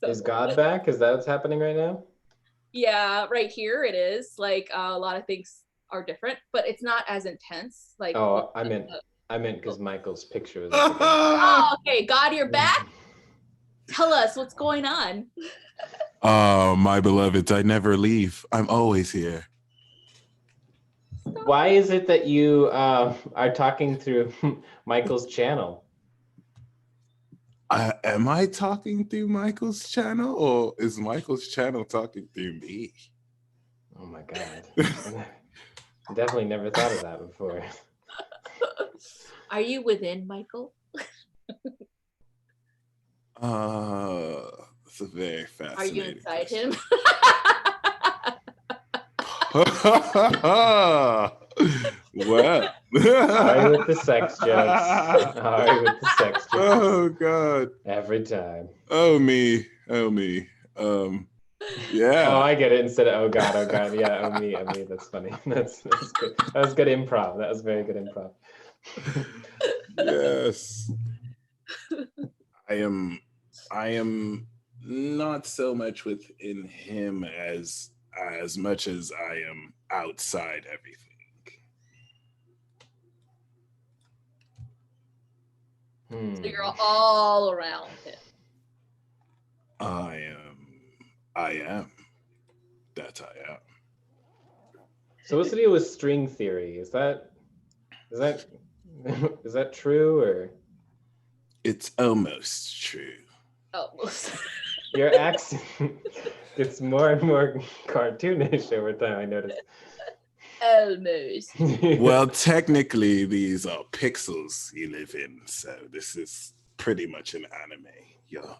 So, is God back? Is that what's happening right now? Yeah, right here it is. Like a lot of things are different, but it's not as intense. Like I meant because Michael's picture was. Oh, okay. God, you're back. Tell us what's going on. Oh, my beloveds, I never leave. I'm always here. Why is it that you are talking through Michael's channel? Am I talking through Michael's channel, or is Michael's channel talking through me? Oh my God. I definitely never thought of that before. Are you within Michael? It's a very fascinating. Are you inside him? Well, sorry with the sex jokes. Sorry with the sex jokes. Oh God! Every time. Oh me. Yeah. Oh, I get it. Instead of oh God. Yeah, oh me. That's funny. That's good. That was good improv. That was very good improv. Yes. I am not so much within him as as much as I am outside everything. So you're all around him. I am. That I am. So what's the deal with string theory? Is that is that true, or It's almost true. Almost. your accent gets more and more cartoonish over time, I noticed. Almost. Well, technically, these are pixels you live in, so this is pretty much an anime you're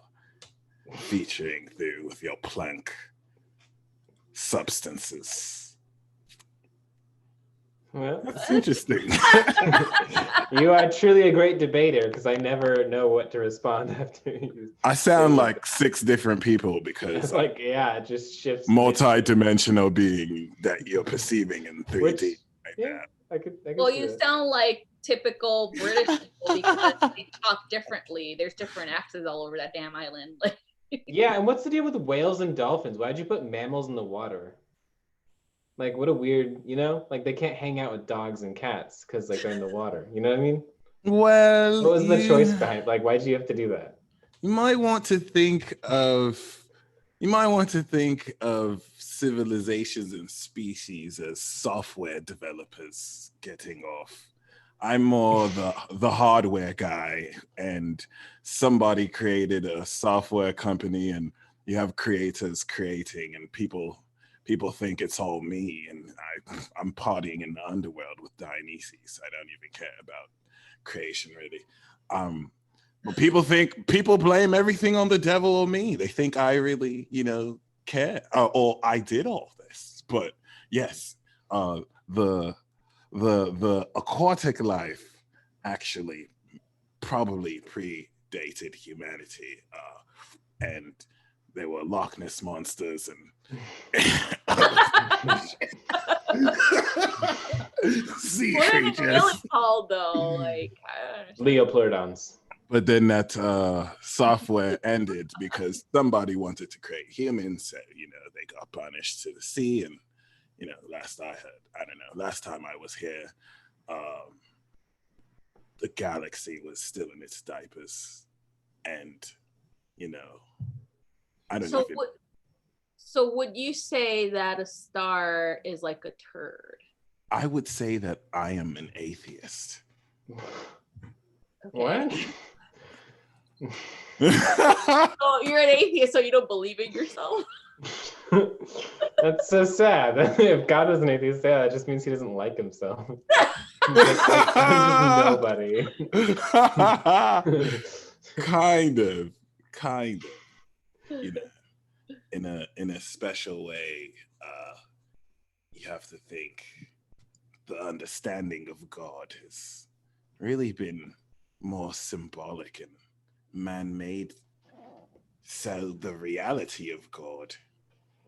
featuring through with your plank substances. Well, That's interesting. you are truly a great debater, because I never know what to respond after you. I sound like 6 different people because It's like, yeah, it just shifts. multi-dimensional being that you're perceiving in 3D Which, right yeah, now. I could Well, see you that. sound like typical British people because they talk differently. There's different accents all over that damn island. Like, Yeah, and what's the deal with whales and dolphins? Why'd you put mammals in the water? Like, what a weird, like they can't hang out with dogs and cats because like they're in the water. You know what I mean? Well, What was the choice behind? Like, why'd you have to do that? you might want to think of civilizations and species as software developers getting off. I'm more the hardware guy, and somebody created a software company, and you have creators creating, and people think it's all me, and I'm partying in the underworld with Dionysus. I don't even care about creation really. But people blame everything on the devil or me. They think I really, care, or I did all this. But yes, the aquatic life actually probably predated humanity, and there were Loch Ness monsters and sea what are they creatures. really called though? Like, I don't understand. Leopleurodons. But then that software ended because somebody wanted to create humans. So, they got punished to the sea. And, last time I was here, the galaxy was still in its diapers. And, I don't So even... So would you say that a star is like a turd? I would say that I am an atheist. Okay. What? Oh, you're an atheist, so you don't believe in yourself? That's so sad. If God was an atheist, yeah, that just means he doesn't like himself. I'm just nobody. kind of. In a special way, you have to think the understanding of God has really been more symbolic and man-made. So the reality of God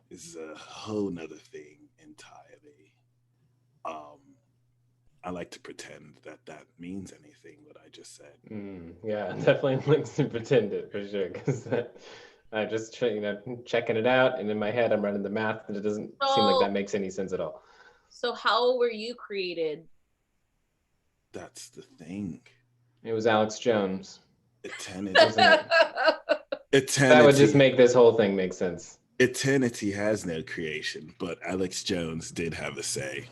is a whole nother thing entirely. I like to pretend that means anything, what I just said. Yeah, definitely likes to pretend it for sure, because I'm just checking it out, and in my head I'm running the math, and it doesn't seem like that makes any sense at all. So how were you created? That's the thing. It was Alex Jones. Eternity. That would just make this whole thing make sense. Eternity has no creation, but Alex Jones did have a say.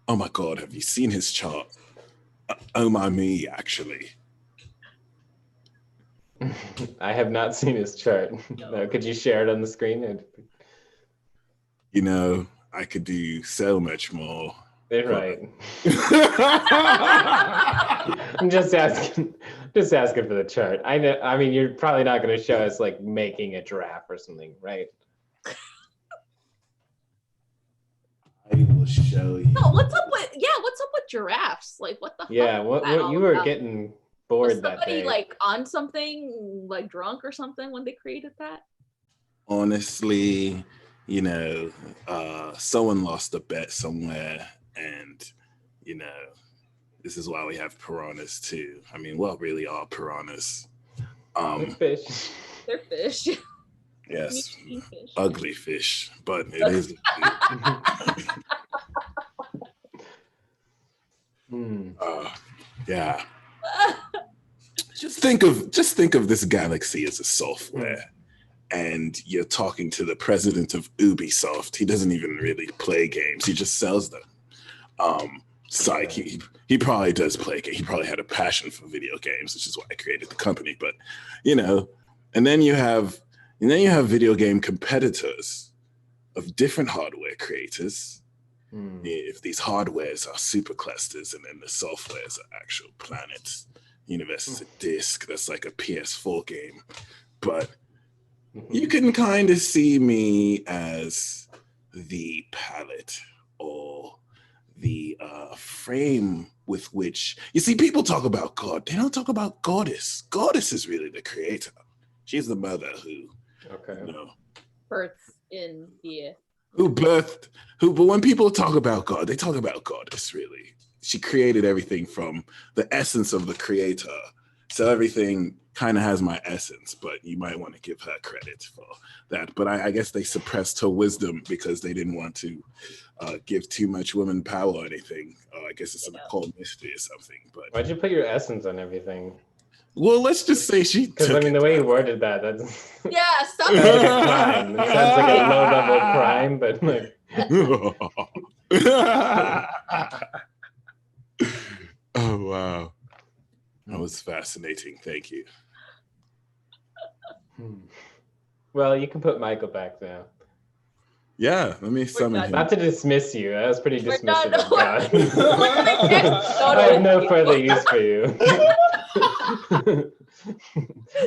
Oh my God, have you seen his chart? Oh my me, actually. I have not seen his chart. No, could you share it on the screen? I could do so much more. Right. I'm just asking for the chart. I know. I mean, you're probably not going to show us like making a giraffe or something, right? I will show you. No, what's up with giraffes? Like, what the Yeah, fuck? what you were getting bored that day. Was somebody like on something, like drunk or something when they created that? Honestly, someone lost a bet somewhere, and this is why we have piranhas too. I mean, what really are piranhas? They're fish. They're fish. Yes, Fish. ugly fish, but it is. Yeah. Just think of this galaxy as a software, and you're talking to the president of Ubisoft. He doesn't even really play games; he just sells them. Psych. He probably does play games. He probably had a passion for video games, which is why I created the company. But and then you have video game competitors of different hardware creators. If these hardwares are superclusters and then the softwares are actual planets, universe is a disk that's like a PS4 game. But you can kind of see me as the palette or the frame with which, you see, people talk about God. They don't talk about Goddess. Goddess is really the creator. She's the mother who, births in the but when people talk about God, they talk about Goddess, really. She created everything from the essence of the creator. So everything kind of has my essence, but you might want to give her credit for that. But I guess they suppressed her wisdom because they didn't want to give too much women power or anything. I guess it's an occult mystery or something. But why'd you put your essence on everything? Well, let's just say she took Because I mean, the way you it. worded that's yeah, stop sounds like a crime. It sounds like a low-level crime, but like. Oh wow, that was fascinating. Thank you. Well, you can put Michael back now. Yeah, let me summon him. Not to dismiss you. That was pretty dismissive of God. No, I have no further use for you.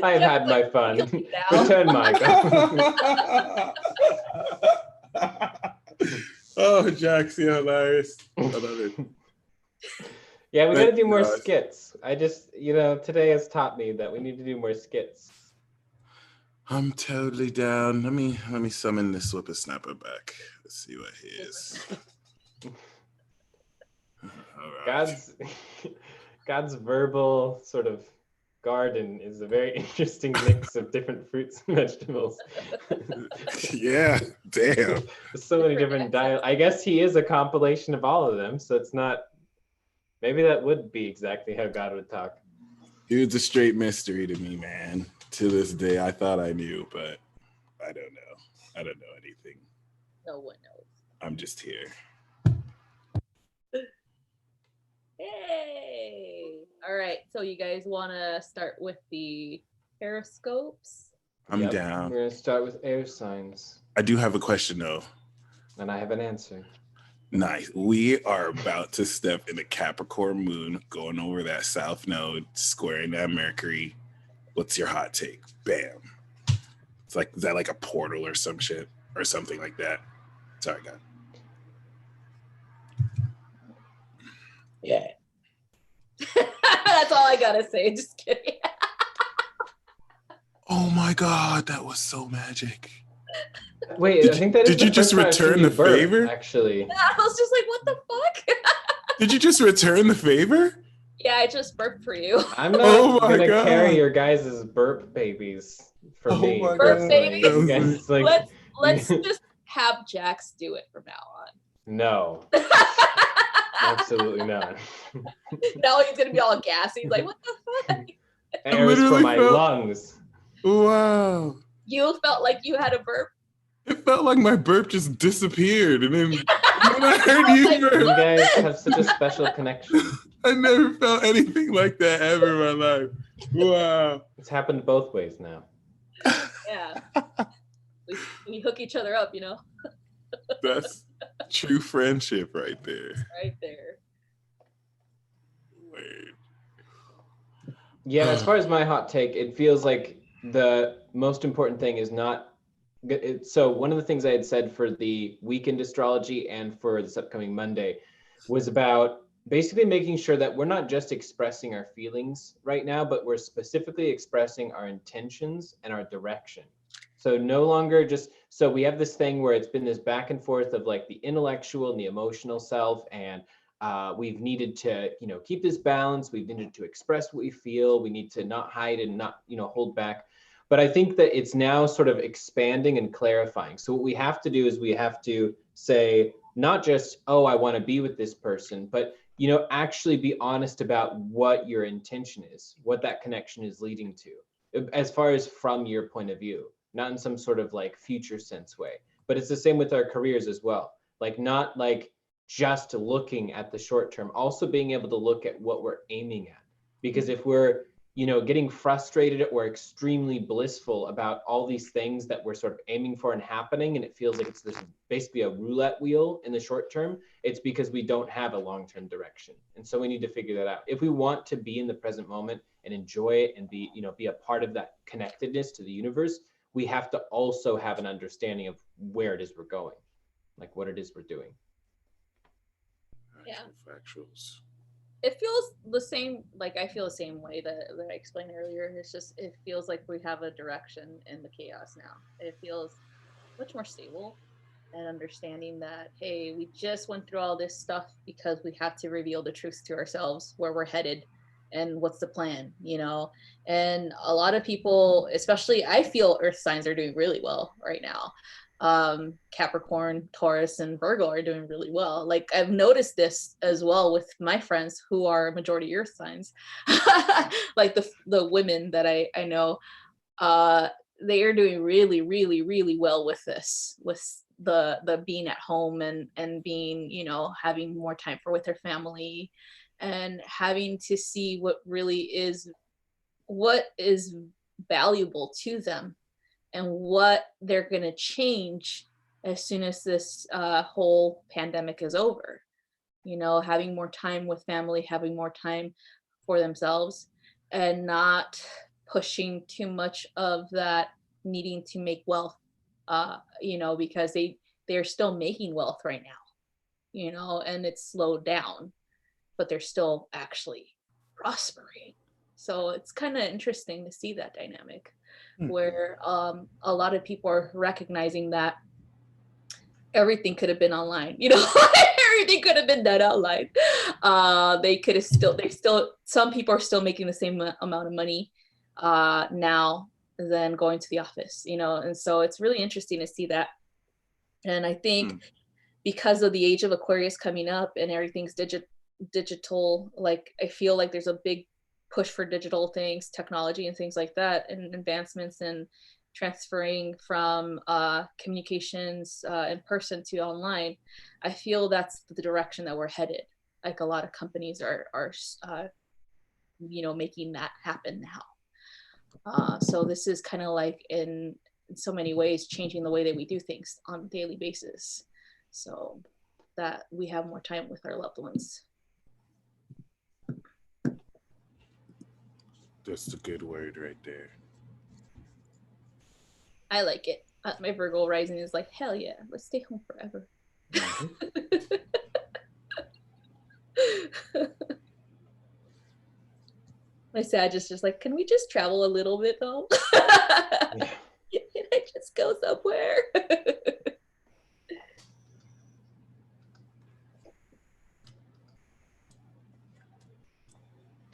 I have had my fun. Return, Michael. Oh, Jax, you're hilarious. I love it. Yeah, we got to do more God. skits. I just, today has taught me that we need to do more skits. I'm totally down. Let me summon this whippersnapper back. Let's see what he is. All right. God's verbal sort of garden is a very interesting mix of different fruits and vegetables. Yeah, damn. There's so many different I guess he is a compilation of all of them, so it's not. Maybe that would be exactly how God would talk. Dude's a straight mystery to me, man. To this day, I thought I knew, but I don't know. I don't know anything. No one knows. I'm just here. Hey! All right, so you guys want to start with the horoscopes? I'm down. We're going to start with air signs. I do have a question, though. And I have an answer. Nice. We are about to step in the Capricorn moon, going over that south node, squaring that Mercury. What's your hot take? Bam. It's like, is that like a portal or some shit or something like that? Sorry, God. Yeah. That's all I gotta say. Just kidding. Oh my God, that was so magic. Wait, I think that is did you just return the favor? Actually, Yeah, I was just like, what the fuck? Did you just return the favor? Yeah, I just burped for you. I'm not gonna carry your guys' burp babies for me. My Burp God. babies? You guys, like, Let's just have Jax do it from now on. No, absolutely not. Now he's gonna be all gassy. He's like, what the fuck? Air is for my lungs. Wow. You felt like you had a burp? It felt like my burp just disappeared. And then when I heard you burp, You guys have such a special connection. I never felt anything like that ever in my life. Wow. It's happened both ways now. Yeah. we hook each other up, That's true friendship right there. Right there. Wait. Yeah, as far as my hot take, it feels like the most important thing is not. So one of the things I had said for the weekend astrology and for this upcoming Monday was about basically making sure that we're not just expressing our feelings right now, but we're specifically expressing our intentions and our direction. So no longer so we have this thing where it's been this back and forth of like the intellectual and the emotional self, and we've needed to, keep this balance. We've needed to express what we feel. We need to not hide and not, hold back. But I think that it's now sort of expanding and clarifying. So what we have to do is we have to say, not just, oh, I want to be with this person, but, you know, actually be honest about what your intention is, what that connection is leading to, as far as from your point of view, not in some sort of like future sense way. But it's the same with our careers as well. Like, not like just looking at the short term, also being able to look at what we're aiming at. Because if we're, you know, getting frustrated or extremely blissful about all these things that we're sort of aiming for and happening, and it feels like it's this basically a roulette wheel in the short term, it's because we don't have a long-term direction. And so we need to figure that out. If we want to be in the present moment and enjoy it and be, you know, be a part of that connectedness to the universe, we have to also have an understanding of where it is we're going, like what it is we're doing. Yeah. Factuals. It feels the same, like I feel the same way that I explained earlier. It's just, it feels like we have a direction in the chaos now. It feels much more stable, and understanding that, hey, we just went through all this stuff because we have to reveal the truth to ourselves, where we're headed and what's the plan, you know. And a lot of people, especially I feel earth signs, are doing really well right now. Capricorn, Taurus, and Virgo are doing really well. Like, I've noticed this as well with my friends who are majority earth signs. Like the women that I know, they are doing really, really, really well with this, with the being at home and being, you know, having more time with their family, and having to see what is valuable to them, and what they're going to change as soon as this whole pandemic is over. You know, having more time with family, having more time for themselves, and not pushing too much of that needing to make wealth, you know, because they're still making wealth right now, you know, and it's slowed down, but they're still actually prospering. So it's kind of interesting to see that dynamic, where a lot of people are recognizing that everything could have been online, you know. Everything could have been done online. Some people are still making the same amount of money now than going to the office, you know. And so it's really interesting to see that. And I think because of the age of Aquarius coming up and everything's digital, like I feel like there's a big push for digital things, technology and things like that, and advancements in transferring from communications in person to online. I feel that's the direction that we're headed. Like, a lot of companies are you know, making that happen now. So this is kind of like, in so many ways, changing the way that we do things on a daily basis, so that we have more time with our loved ones. That's a good word right there. I like it. My Virgo rising is like, hell yeah, let's stay home forever. My Sag is just like, can we just travel a little bit though? Yeah. Can I just go somewhere?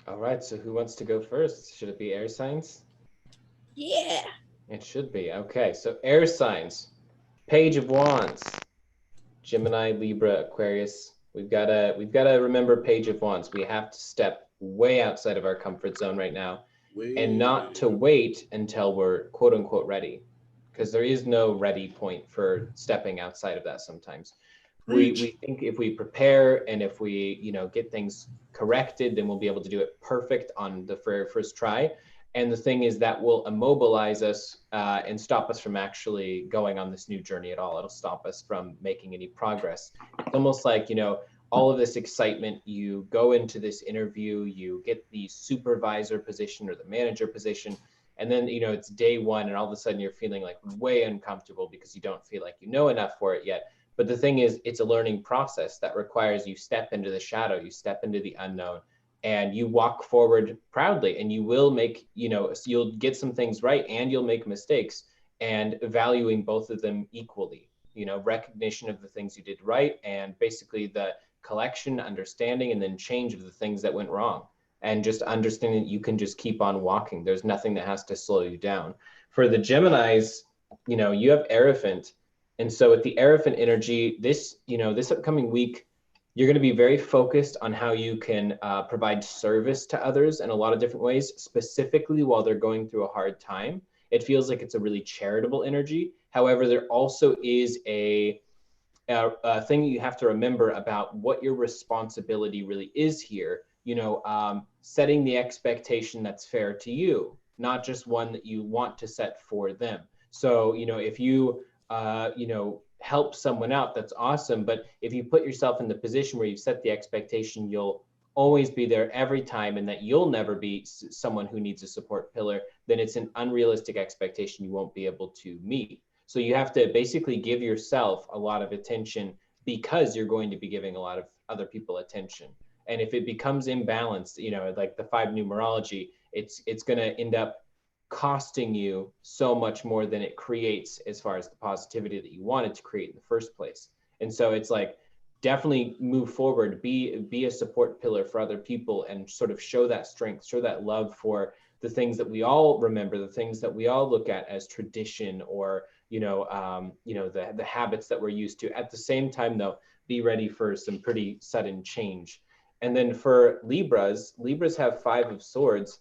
All right, so who wants to go first? Should it be air signs? Yeah. It should be. Okay, so air signs. Page of Wands. Gemini, Libra, Aquarius. We've got to remember Page of Wands. We have to step way outside of our comfort zone right now, and not to wait until we're quote unquote ready, because there is no ready point for stepping outside of that sometimes. We think if we prepare and if we, you know, get things corrected, then we'll be able to do it perfect on the first try. And the thing is, that will immobilize us and stop us from actually going on this new journey at all. It'll stop us from making any progress. It's almost like, you know, all of this excitement, you go into this interview, you get the supervisor position or the manager position, and then, you know, it's day one and all of a sudden you're feeling like way uncomfortable because you don't feel like you know enough for it yet. But the thing is, it's a learning process that requires you step into the shadow, you step into the unknown, and you walk forward proudly, and you will make, you know, you'll get some things right and you'll make mistakes, and valuing both of them equally, you know, recognition of the things you did right, and basically the collection, understanding, and then change of the things that went wrong. and just understanding that you can just keep on walking. There's nothing that has to slow you down. For the Geminis, you know, you have Aerophant. And so with the Aerophant energy, this upcoming week, you're going to be very focused on how you can provide service to others in a lot of different ways, specifically while they're going through a hard time. It feels like it's a really charitable energy. However, there also is a thing you have to remember about what your responsibility really is here. You know, setting the expectation that's fair to you, not just one that you want to set for them. So, you know, if you, you know, help someone out, that's awesome. But if you put yourself in the position where you've set the expectation, you'll always be there every time, and that you'll never be someone who needs a support pillar, then it's an unrealistic expectation you won't be able to meet. So you have to basically give yourself a lot of attention because you're going to be giving a lot of other people attention. And if it becomes imbalanced, you know, like the 5 numerology, it's going to end up costing you so much more than it creates as far as the positivity that you wanted to create in the first place. And so it's like, definitely move forward, be a support pillar for other people, and sort of show that strength, show that love for the things that we all remember, the things that we all look at as tradition, or the habits that we're used to. At the same time, though, be ready for some pretty sudden change. And then for Libras have 5 of Swords.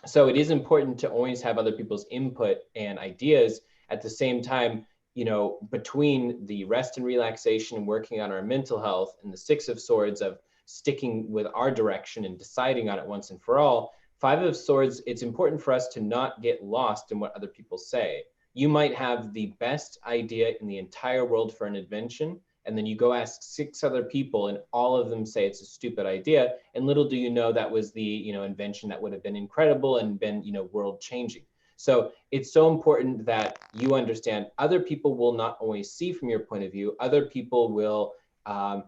So it is important to always have other people's input and ideas. At the same time, you know, between the rest and relaxation and working on our mental health, and the 6 of Swords of sticking with our direction and deciding on it once and for all, 5 of Swords, it's important for us to not get lost in what other people say. You might have the best idea in the entire world for an invention, and then you go ask 6 other people and all of them say it's a stupid idea. And little do you know that was the, you know, invention that would have been incredible and been, you know, world changing. So it's so important that you understand other people will not always see from your point of view. Other people will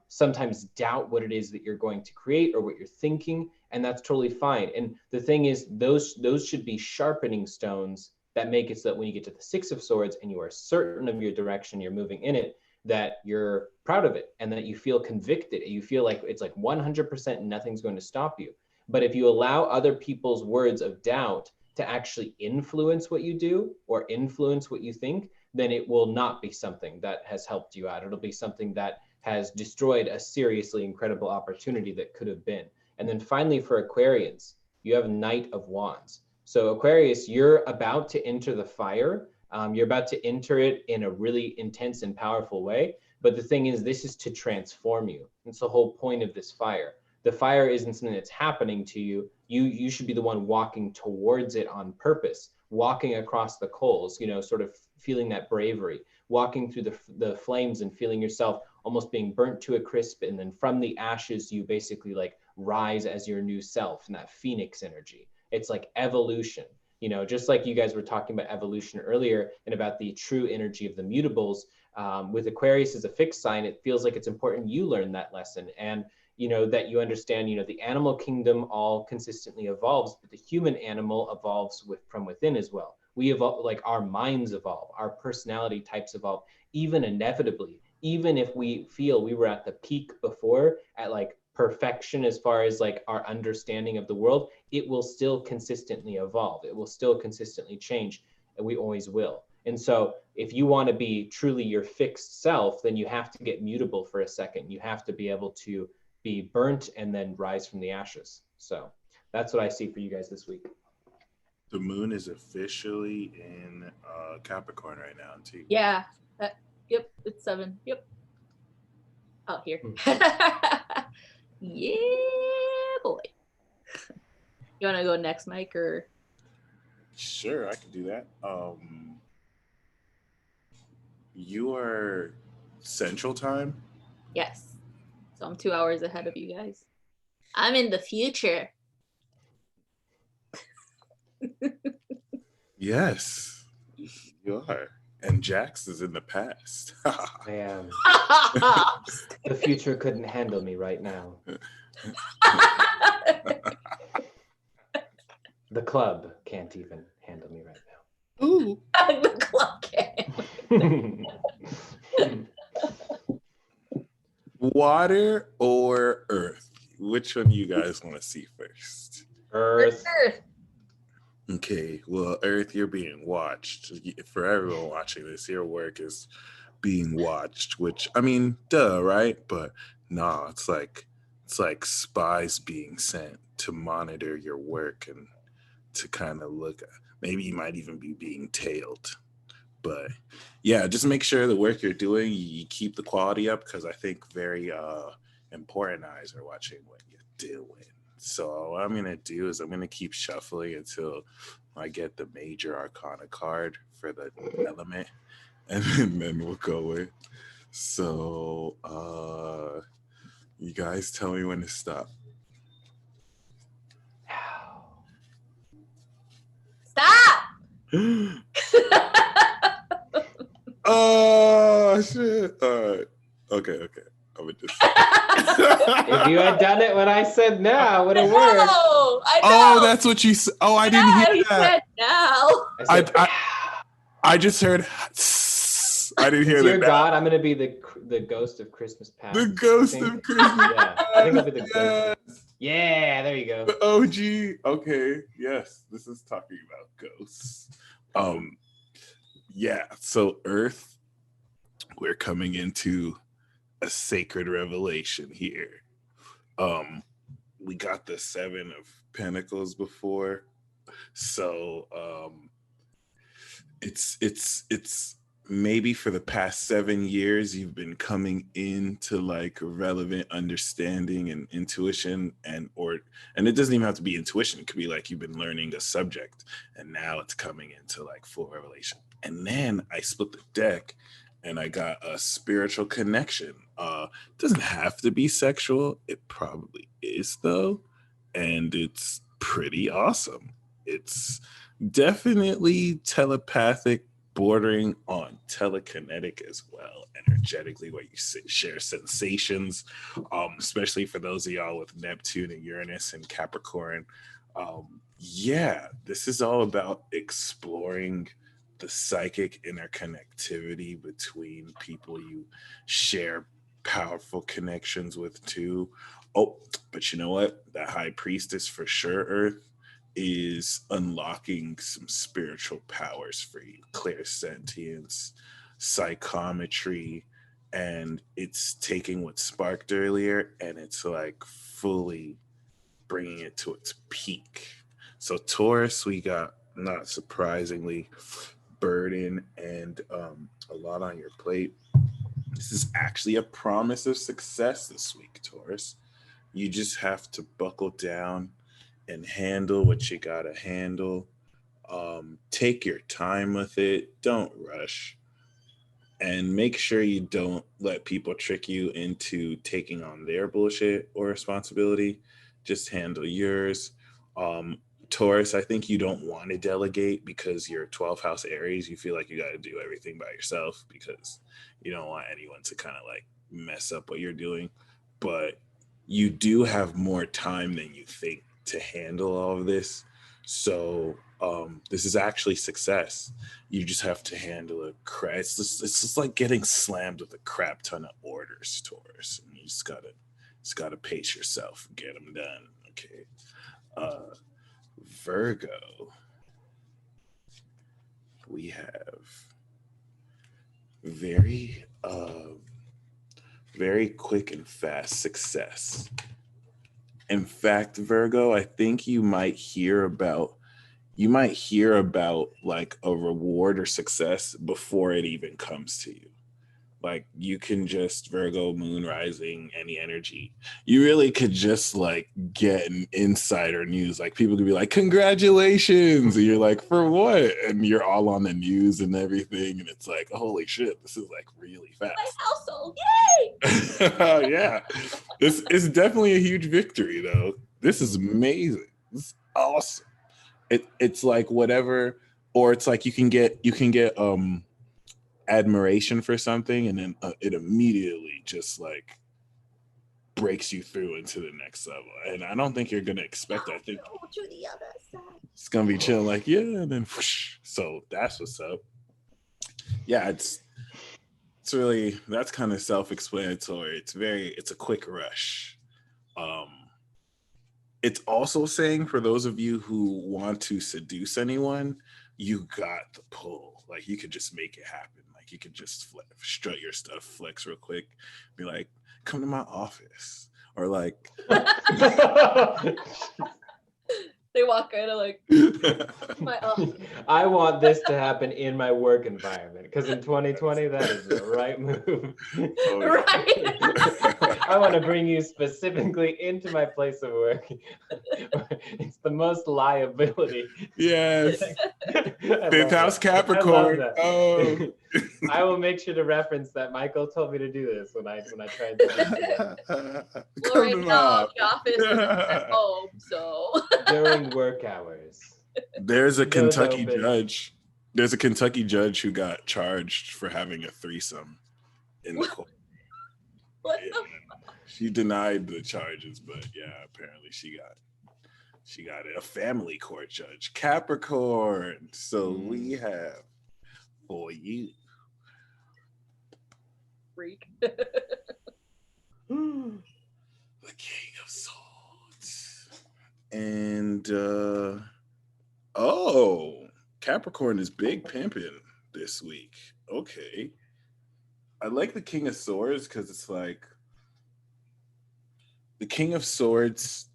sometimes doubt what it is that you're going to create or what you're thinking, and that's totally fine. And the thing is, those should be sharpening stones that make it so that when you get to the 6 of Swords and you are certain of your direction, you're moving in it, that you're proud of it and that you feel convicted. You feel like it's like 100% and nothing's going to stop you. But if you allow other people's words of doubt to actually influence what you do or influence what you think, then it will not be something that has helped you out. It'll be something that has destroyed a seriously incredible opportunity that could have been. And then finally, for Aquarians, you have Knight of Wands. So Aquarius, you're about to enter the fire. You're about to enter it in a really intense and powerful way. But the thing is, this is to transform you. That's the whole point of this fire. The fire isn't something that's happening to you. You should be the one walking towards it on purpose, walking across the coals, you know, sort of feeling that bravery, walking through the flames and feeling yourself almost being burnt to a crisp. And then from the ashes, you basically like rise as your new self, and that phoenix energy. It's like evolution, you know, just like you guys were talking about evolution earlier and about the true energy of the mutables. With Aquarius as a fixed sign, it feels like it's important you learn that lesson, and you know, that you understand, you know, the animal kingdom all consistently evolves, but the human animal evolves from within as well. We evolve, like our minds evolve, our personality types evolve, even inevitably, even if we feel we were at the peak before, at like perfection as far as like our understanding of the world, it will still consistently evolve. It will still consistently change, and we always will. And so if you want to be truly your fixed self, then you have to get mutable for a second. You have to be able to be burnt and then rise from the ashes. So that's what I see for you guys this week. The moon is officially in Capricorn right now, too. Yeah. Yep. It's 7. Yep. Out here. Yeah, boy. You want to go next, Mike, or? Sure, I can do that. You are Central Time? Yes. So I'm 2 hours ahead of you guys. I'm in the future. Yes, you are. And Jax is in the past. I am. The future couldn't handle me right now. The club can't even handle me right now. Ooh. The club can. Water or earth? which one do you guys want to see first? Earth. Earth. Okay, well, Earth, you're being watched. For everyone watching this, your work is being watched, which, I mean, duh, right? But nah, it's like spies being sent to monitor your work and to kind of look at, maybe you might even be being tailed. But yeah, just make sure the work you're doing, you keep the quality up, because I think very important eyes are watching what you're doing. So what I'm going to do is I'm going to keep shuffling until I get the major arcana card for the element, and then we'll go with. So you guys tell me when to stop. Stop! Oh shit! All right. Okay. I would just. If you had done it when I said no, it would have worked. No, I know. Oh, that's what you said. Oh, I didn't hear he that. said no. I said, I just heard. I didn't hear Dear that. God, I'm gonna be the ghost of Christmas past. The ghost I think. of Christmas. Yeah, I think I'll be the Yes. ghost. Yeah, there you go. The OG. Okay. Yes, this is talking about ghosts. Yeah. So Earth, we're coming into a sacred revelation here. We got the 7 of Pentacles before, so it's maybe for the past 7 years you've been coming into like relevant understanding and intuition, and it doesn't even have to be intuition. It could be like you've been learning a subject and now it's coming into like full revelation. And then I split the deck and I got a spiritual connection. Doesn't have to be sexual. It probably is though, and it's pretty awesome. It's definitely telepathic, bordering on telekinetic as well, energetically, where you share sensations, especially for those of y'all with Neptune and Uranus and Capricorn. Yeah, this is all about exploring the psychic interconnectivity between people you share powerful connections with too. Oh, but you know what? That High Priestess for sure, Earth, is unlocking some spiritual powers for you. Clairsentience, psychometry, and it's taking what sparked earlier and it's like fully bringing it to its peak. So Taurus, we got, not surprisingly, burden and a lot on your plate. This is actually a promise of success this week, Taurus. You just have to buckle down and handle what you gotta handle. Take your time with it. Don't rush. And make sure you don't let people trick you into taking on their bullshit or responsibility. Just handle yours. Taurus, I think you don't want to delegate because you're 12th house Aries. You feel like you got to do everything by yourself because you don't want anyone to kind of like mess up what you're doing. But you do have more time than you think to handle all of this. So this is actually success. You just have to handle it. It's just like getting slammed with a crap ton of orders, Taurus. And you just gotta pace yourself and get them done. Okay. Virgo, we have very quick and fast success. In fact, Virgo, I think you might hear about like a reward or success before it even comes to you. Like you can just Virgo, moon rising, any energy. You really could just like get an insider news. Like people could be like, congratulations. And you're like, for what? And you're all on the news and everything. And it's like, holy shit, this is like really fast. My household, yay! Yeah. This is definitely a huge victory though. This is amazing. This is awesome. It's like whatever, or it's like you can get admiration for something and then it immediately just like breaks you through into the next level, and I don't think you're gonna expect that. I think Go to the other side. it's gonna be chill, like yeah, and then whoosh. So that's what's up. Yeah, it's really, that's kind of self-explanatory. It's a quick rush. it's also saying for those of you who want to seduce anyone, you got the pull. Like you could just make it happen. Like you could just strut your stuff, flex real quick, be like, come to my office. Or like They walk in and like, I want this to happen in my work environment because in 2020 that is the right move. right? I want to bring you specifically into my place of work. It's the most liability. Yes. I Fifth love house that. Capricorn. I love that. Oh. I will make sure to reference that Michael told me to do this when I tried to Well, right now the office is at home, so during work hours. There's a Windows Kentucky open. judge. There's a Kentucky judge who got charged for having a threesome in the court. what Yeah. the She denied the charges, but yeah, apparently she got it. A family court judge, Capricorn. So we have for you. freak? The King of Swords. And Capricorn is big pimping this week. Okay. I like the King of Swords because it's like the King of Swords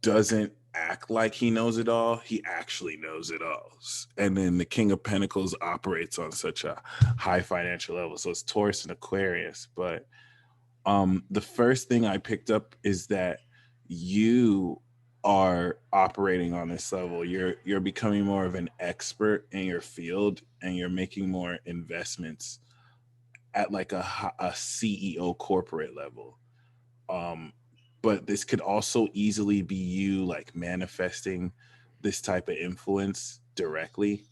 doesn't act like he knows it all. He actually knows it all. And then the King of Pentacles operates on such a high financial level. So it's Taurus and Aquarius. But the first thing I picked up is that you are operating on this level. You're becoming more of an expert in your field, and you're making more investments at like a CEO corporate level. But this could also easily be you like manifesting this type of influence directly.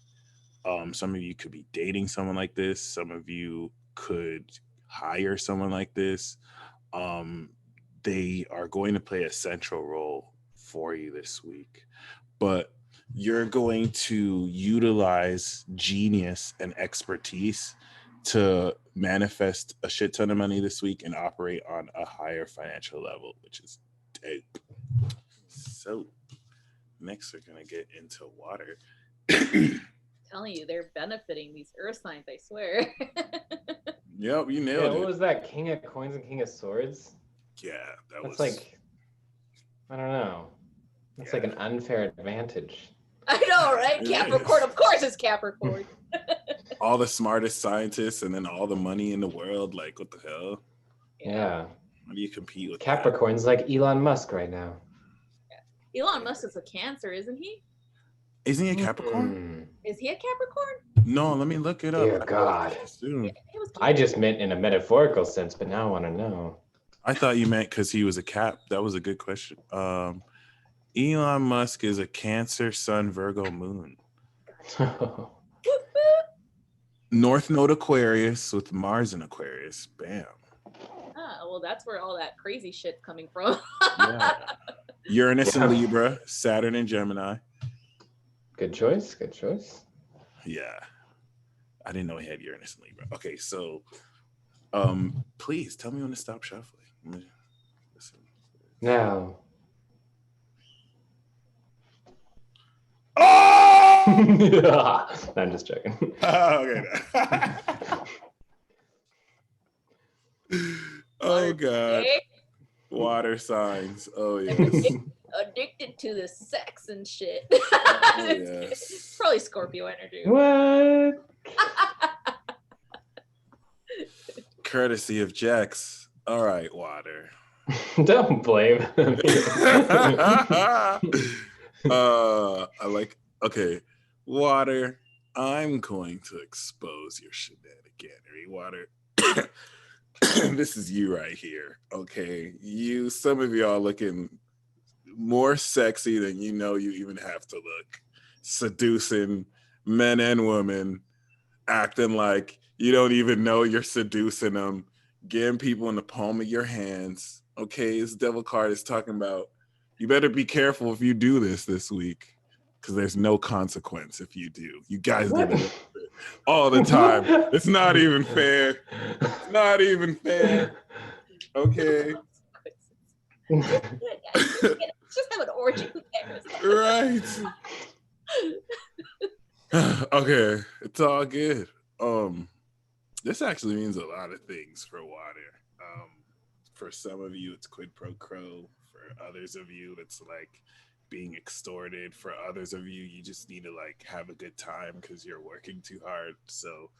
Some of you could be dating someone like this. Some of you could hire someone like this. They are going to play a central role for you this week, but you're going to utilize genius and expertise to manifest a shit ton of money this week and operate on a higher financial level, which is dope. So next we're gonna get into water. Telling you, they're benefiting these earth signs, I swear. Yep, you Yeah, nailed what it. was that? King of Coins and King of Swords? Yeah, that That's was like, I don't know. That's like an unfair advantage. I know, right? It Capricorn, is. of course it's Capricorn. all the smartest scientists and then all the money in the world. Like, what the hell? Yeah. How do you compete with Capricorn's like Elon Musk right now. Elon Musk is a Cancer, isn't he? that? Isn't he a Capricorn? Is he a Capricorn? No, let me look it up. Dear God. He was I just meant in a metaphorical sense, but now I want to know. I thought you meant because he was a Cap. That was a good question. Elon Musk is a Cancer, Sun, Virgo, Moon. North Node Aquarius with Mars in Aquarius. Bam. well, that's where all that crazy shit's coming from. Yeah. Uranus Yeah. in Libra, Saturn in Gemini. Good choice. Good choice. Yeah. I didn't know he had Uranus in Libra. Okay, so please tell me when to stop shuffling. Listen. Now. Oh! I'm just joking. Okay. Oh God. Okay? Water signs. Oh yes. Addicted to the sex and shit. Oh, yes. It's probably Scorpio energy. What? Courtesy of Jax. All right, water. Don't blame him. I like, okay, water. I'm going to expose your shenaniganery, water. This is you right here. Okay. Some of y'all looking more sexy than you know you even have to look. Seducing men and women, acting like you don't even know you're seducing them, getting people in the palm of your hands. Okay, this devil card is talking about you better be careful if you do this week, because there's no consequence if you do. You guys do it all the time. It's not even fair. It's not even fair. Okay. just have an orgy. Who cares? Right. Okay, it's all good. This actually means a lot of things for water. For some of you, it's quid pro quo. For others of you, it's like being extorted. For others of you, you just need to like have a good time because you're working too hard. So,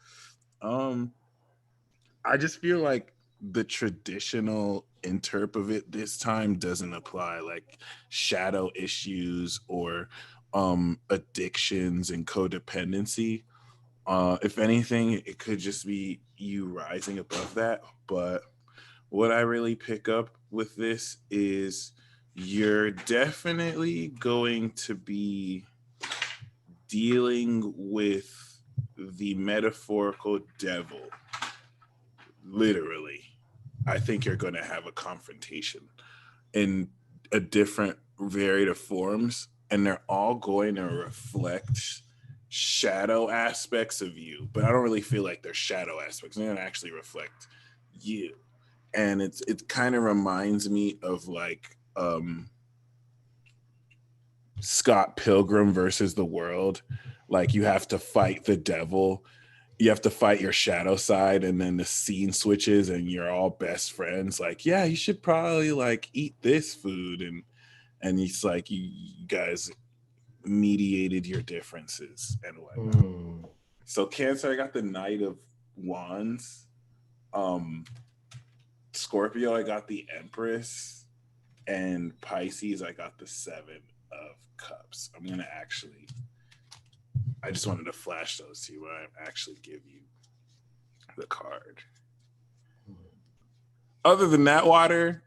I just feel like the traditional interp of it this time doesn't apply, like shadow issues or addictions and codependency. If anything, it could just be you rising above that. But what I really pick up with this is you're definitely going to be dealing with the metaphorical devil. Literally, I think you're going to have a confrontation in a different varied of forms, and they're all going to reflect shadow aspects of you, but I don't really feel like they're shadow aspects. They're going to actually reflect you. And it kind of reminds me of like Scott Pilgrim versus the World. Like you have to fight the devil, you have to fight your shadow side, and then the scene switches and you're all best friends. Like, yeah, you should probably like eat this food, and it's like you guys mediated your differences and whatnot. So Cancer, I got the Knight of Wands. Scorpio, I got the Empress, and Pisces, I got the Seven of Cups. I just wanted to flash those to you when I actually give you the card. Other than that, Water,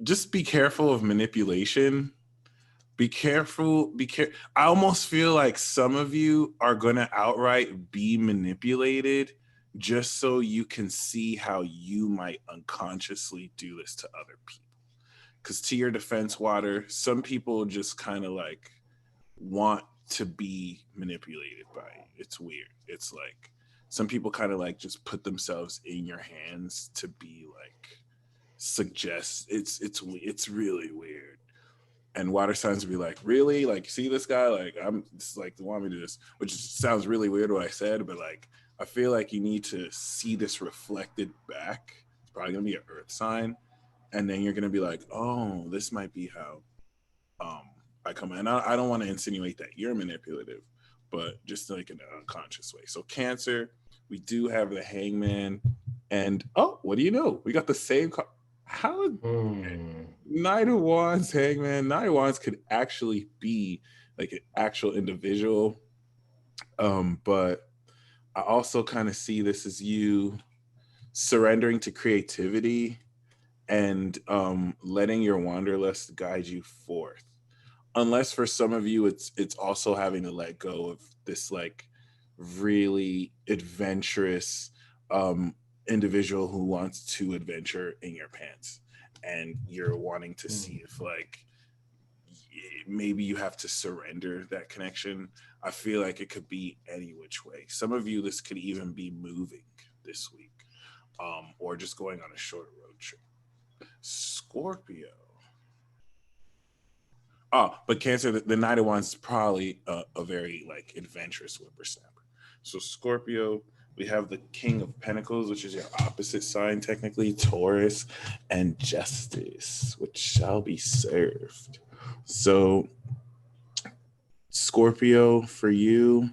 just be careful of manipulation. Be careful. I almost feel like some of you are going to outright be manipulated just so you can see how you might unconsciously do this to other people. Because to your defense, Water, some people just kind of like want to be manipulated by you. It's weird. It's like some people kind of like just put themselves in your hands to be like suggest. It's really weird. And water signs would be like, really? Like, you see this guy? Like, I'm just like, want me to do this? Which sounds really weird what I said, but like, I feel like you need to see this reflected back. It's probably gonna be an earth sign. And then you're gonna be like, oh, this might be how I come in. I don't want to insinuate that you're manipulative, but just like in an unconscious way. So Cancer, we do have the Hangman, and oh, what do you know? We got the same card. How Knight of Wands, Hangman, Knight of Wands could actually be like an actual individual. But I also kind of see this as you surrendering to creativity and letting your wanderlust guide you forth. Unless for some of you it's also having to let go of this like really adventurous individual who wants to adventure in your pants, and you're wanting to see if like maybe you have to surrender that connection. I feel like it could be any which way. Some of you, this could even be moving this week, or just going on a short road trip. Scorpio. Oh, but Cancer, the Knight of Wands is probably a very like adventurous whippersnapper. So Scorpio, we have the King of Pentacles, which is your opposite sign, technically, Taurus, and Justice, which shall be served. So Scorpio, for you,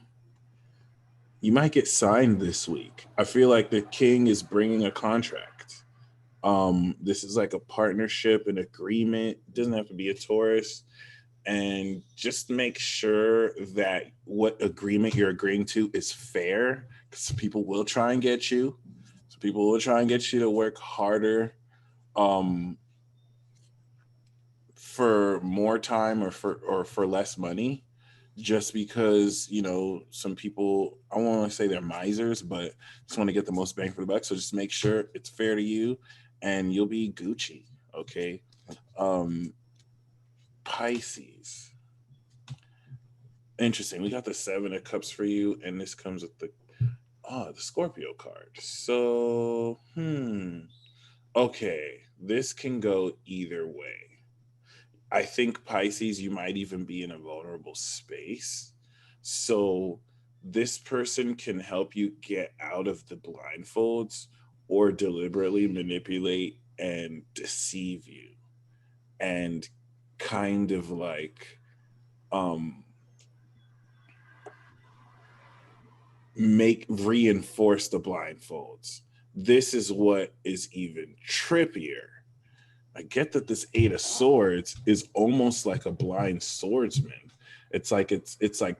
you might get signed this week. I feel like the King is bringing a contract. This is like a partnership, an agreement. It doesn't have to be a Taurus. And just make sure that what agreement you're agreeing to is fair, because people will try and get you. So people will try and get you to work harder for more time or for less money, just because, you know, some people, I don't want to say they're misers, but just want to get the most bang for the buck. So just make sure it's fair to you and you'll be Gucci. Okay. Pisces. Interesting. We got the Seven of Cups for you, and this comes with the Scorpio card. So, okay, this can go either way. I think Pisces, you might even be in a vulnerable space. So this person can help you get out of the blindfolds or deliberately manipulate and deceive you and kind of like reinforce the blindfolds. This is what is even trippier. I get that this Eight of Swords is almost like a blind swordsman. It's like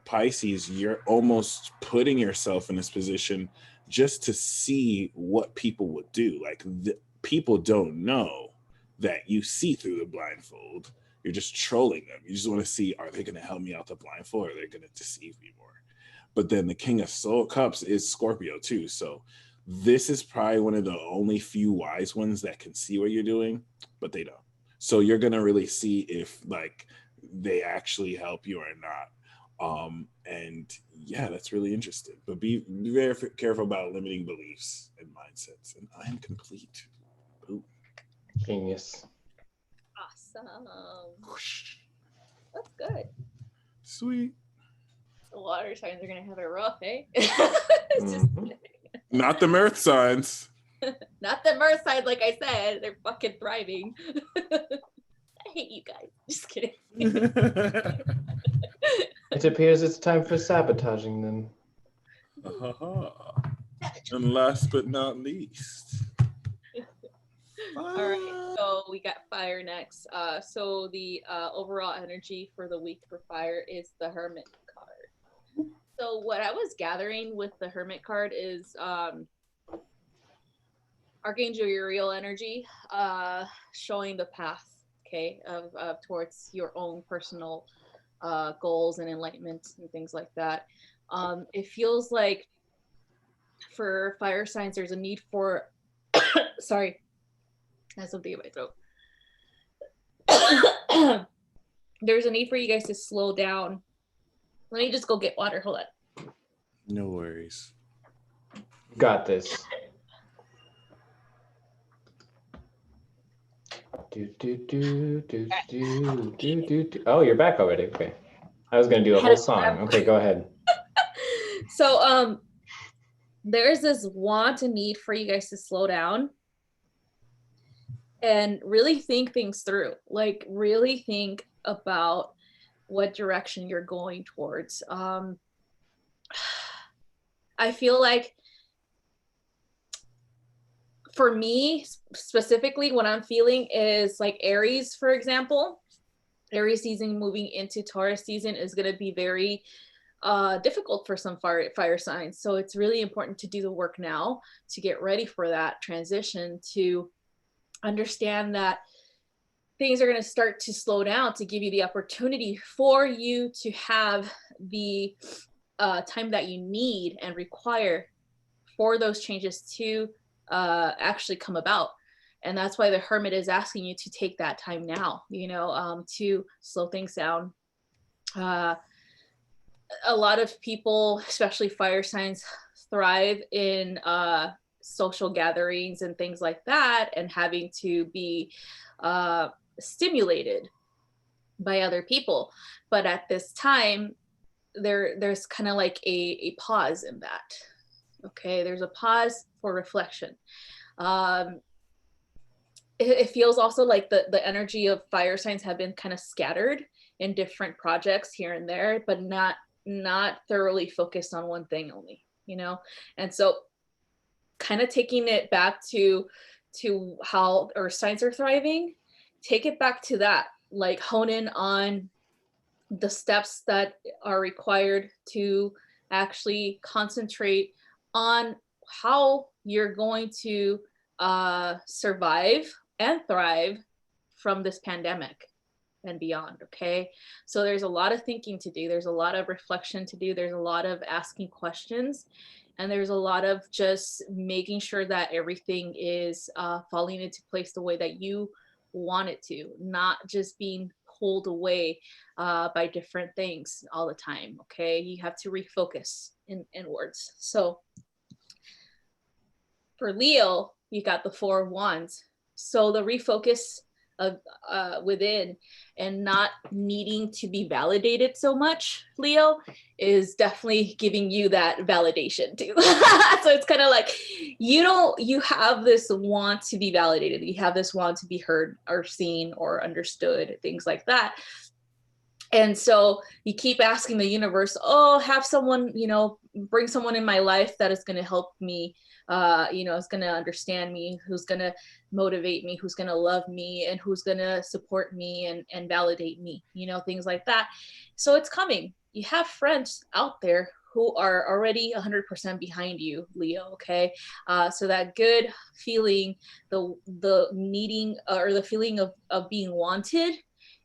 Pisces, you're almost putting yourself in this position just to see what people would do. Like people don't know that you see through the blindfold. You're just trolling them. You just want to see, are they going to help me out the blindfold, or are they going to deceive me more? But then the King of Cups is Scorpio too. So this is probably one of the only few wise ones that can see what you're doing, but they don't. So you're going to really see if like they actually help you or not. And yeah, that's really interesting. But be very careful about limiting beliefs and mindsets. And I am complete. Ooh. Genius. Awesome. That's good. Sweet. The water signs are gonna have it rough, eh? It's just Not the earth signs. not the Earth signs, like I said. They're fucking thriving. I hate you guys. Just kidding. It appears it's time for sabotaging them. And last but not least. All right, so we got fire next. So the overall energy for the week for fire is the Hermit card. So what I was gathering with the Hermit card is Archangel Uriel energy, showing the path, okay, of towards your own personal goals and enlightenment and things like that. It feels like for fire signs, there's a need for, sorry, I have something in my throat. There's a need for you guys to slow down. Let me just go get water. Hold on. No worries. Got this. Oh, you're back already. Okay. I was gonna do a whole song. Okay, go ahead. So there's this want and need for you guys to slow down and really think things through. Like really think about what direction you're going towards. I feel like for me specifically, what I'm feeling is like Aries, for example. Aries season moving into Taurus season is going to be very difficult for some fire signs. So it's really important to do the work now to get ready for that transition, to understand that things are going to start to slow down to give you the opportunity for you to have the time that you need and require for those changes to actually come about. And that's why the Hermit is asking you to take that time now, you know, to slow things down. A lot of people, especially fire signs, thrive in social gatherings and things like that, and having to be stimulated by other people. But at this time, there's kind of like a pause in that. Okay, there's a pause for reflection. It feels also like the energy of fire signs have been kind of scattered in different projects here and there, but not thoroughly focused on one thing only, you know? And so kind of taking it back to how our signs are thriving, take it back to that, like hone in on the steps that are required to actually concentrate on how you're going to survive and thrive from this pandemic and beyond. Okay, so there's a lot of thinking to do, there's a lot of reflection to do, there's a lot of asking questions, and there's a lot of just making sure that everything is falling into place the way that you want it to, not just being pulled away by different things all the time. Okay, you have to refocus inwards. So for Leo, you got the Four of Wands. So the refocus within, and not needing to be validated so much, Leo, is definitely giving you that validation too. So it's kind of like you have this want to be validated, you have this want to be heard or seen or understood, things like that. And so you keep asking the universe, oh, have someone, bring someone in my life that is going to help me, is going to understand me, who's going to motivate me, who's going to love me, and who's going to support me and validate me, things like that. So it's coming. You have friends out there who are already 100% behind you, Leo, okay? So that good feeling, the needing or the feeling of being wanted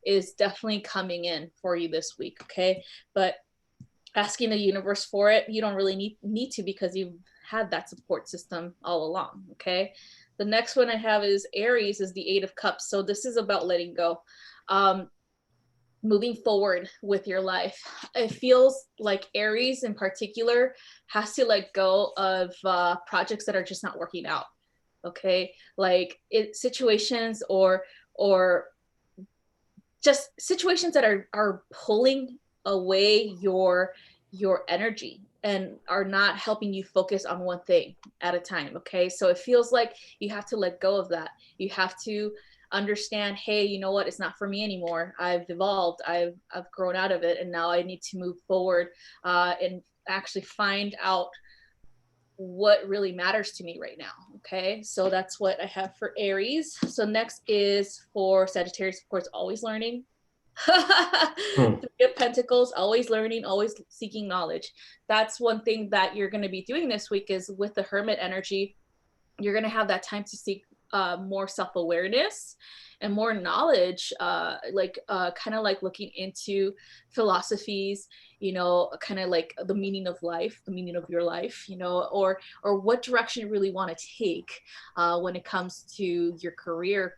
is definitely coming in for you this week, okay? But asking the universe for it, you don't really need to, because you've had that support system all along, okay? The next one I have is Aries, is the Eight of Cups. So this is about letting go, moving forward with your life. It feels like Aries in particular has to let go of projects that are just not working out, okay? Like situations or just situations that are pulling away your energy and are not helping you focus on one thing at a time, okay? So it feels like you have to let go of that. You have to understand, hey, you know what, it's not for me anymore. I've evolved, I've grown out of it, and now I need to move forward and actually find out what really matters to me right now, okay? So that's what I have for Aries. So next is for Sagittarius, of course, always learning. Three of Pentacles, always learning, always seeking knowledge. That's one thing that you're going to be doing this week, is with the Hermit energy, you're going to have that time to seek more self-awareness and more knowledge, kind of like looking into philosophies, kind of like the meaning of life, the meaning of your life, or what direction you really want to take when it comes to your career,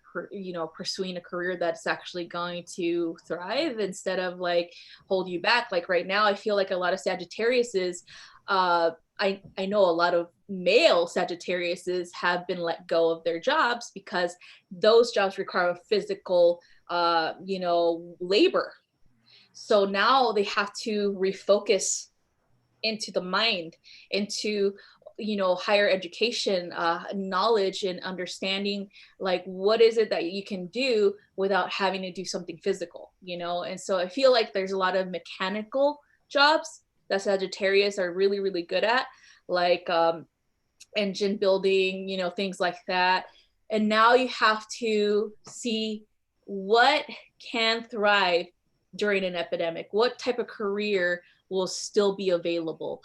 pursuing a career that's actually going to thrive instead of like hold you back. Like right now, I feel like a lot of Sagittariuses, I know a lot of male Sagittariuses have been let go of their jobs because those jobs require physical, labor. So now they have to refocus into the mind, into, higher education, knowledge and understanding, like what is it that you can do without having to do something physical, And so I feel like there's a lot of mechanical jobs that Sagittarius are really, really good at, like engine building, things like that. And now you have to see what can thrive during an epidemic, what type of career will still be available,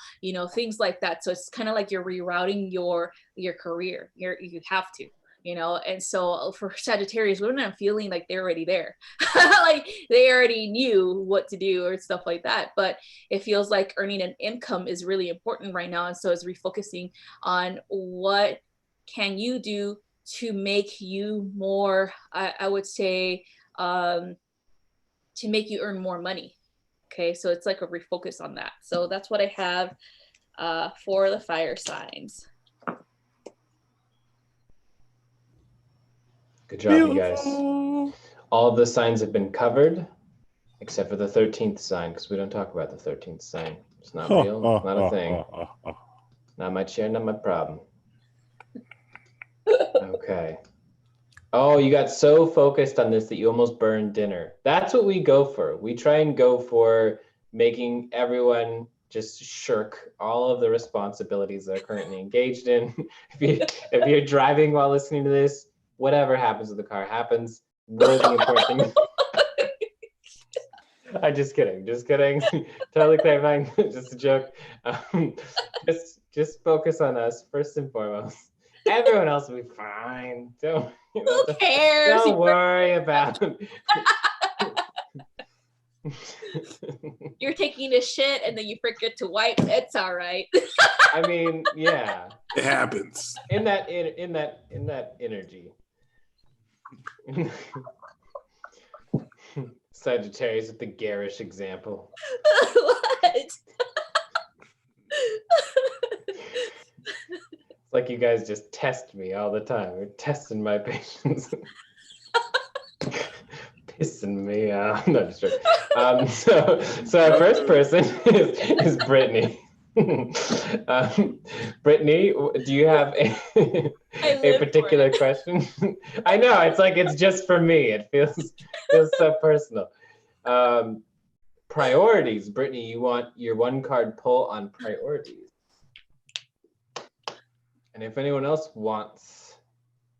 things like that. So it's kind of like you're rerouting your career. You have to. And so for Sagittarius, we're not feeling like they're already there. Like they already knew what to do or stuff like that. But it feels like earning an income is really important right now. And so it's refocusing on what can you do to make you more, I would say, to make you earn more money. Okay, so it's like a refocus on that. So that's what I have for the fire signs. Good job, you guys. All of the signs have been covered, except for the 13th sign, because we don't talk about the 13th sign. It's not real, it's not a thing. Not my chair, not my problem. Okay. Oh, you got so focused on this that you almost burned dinner. That's what we go for. We try and go for making everyone just shirk all of the responsibilities they're currently engaged in. If you're driving while listening to this, whatever happens with the car happens. Really the important thing. I'm just kidding. Totally clarifying. Just a joke. Just focus on us first and foremost. Everyone else will be fine. Who cares? Don't worry about it. You're taking a shit and then you forget to wipe. It's all right. I mean, yeah. It happens. In that energy. Sagittarius with the garish example. What? It's like you guys just test me all the time. You're testing my patience. pissing me off. No, just joking. So our first person is Brittany. Brittany, do you have a particular question? I know, it's just for me. It feels so personal. Priorities, Brittany, you want your 1-card pull on priorities. And if anyone else wants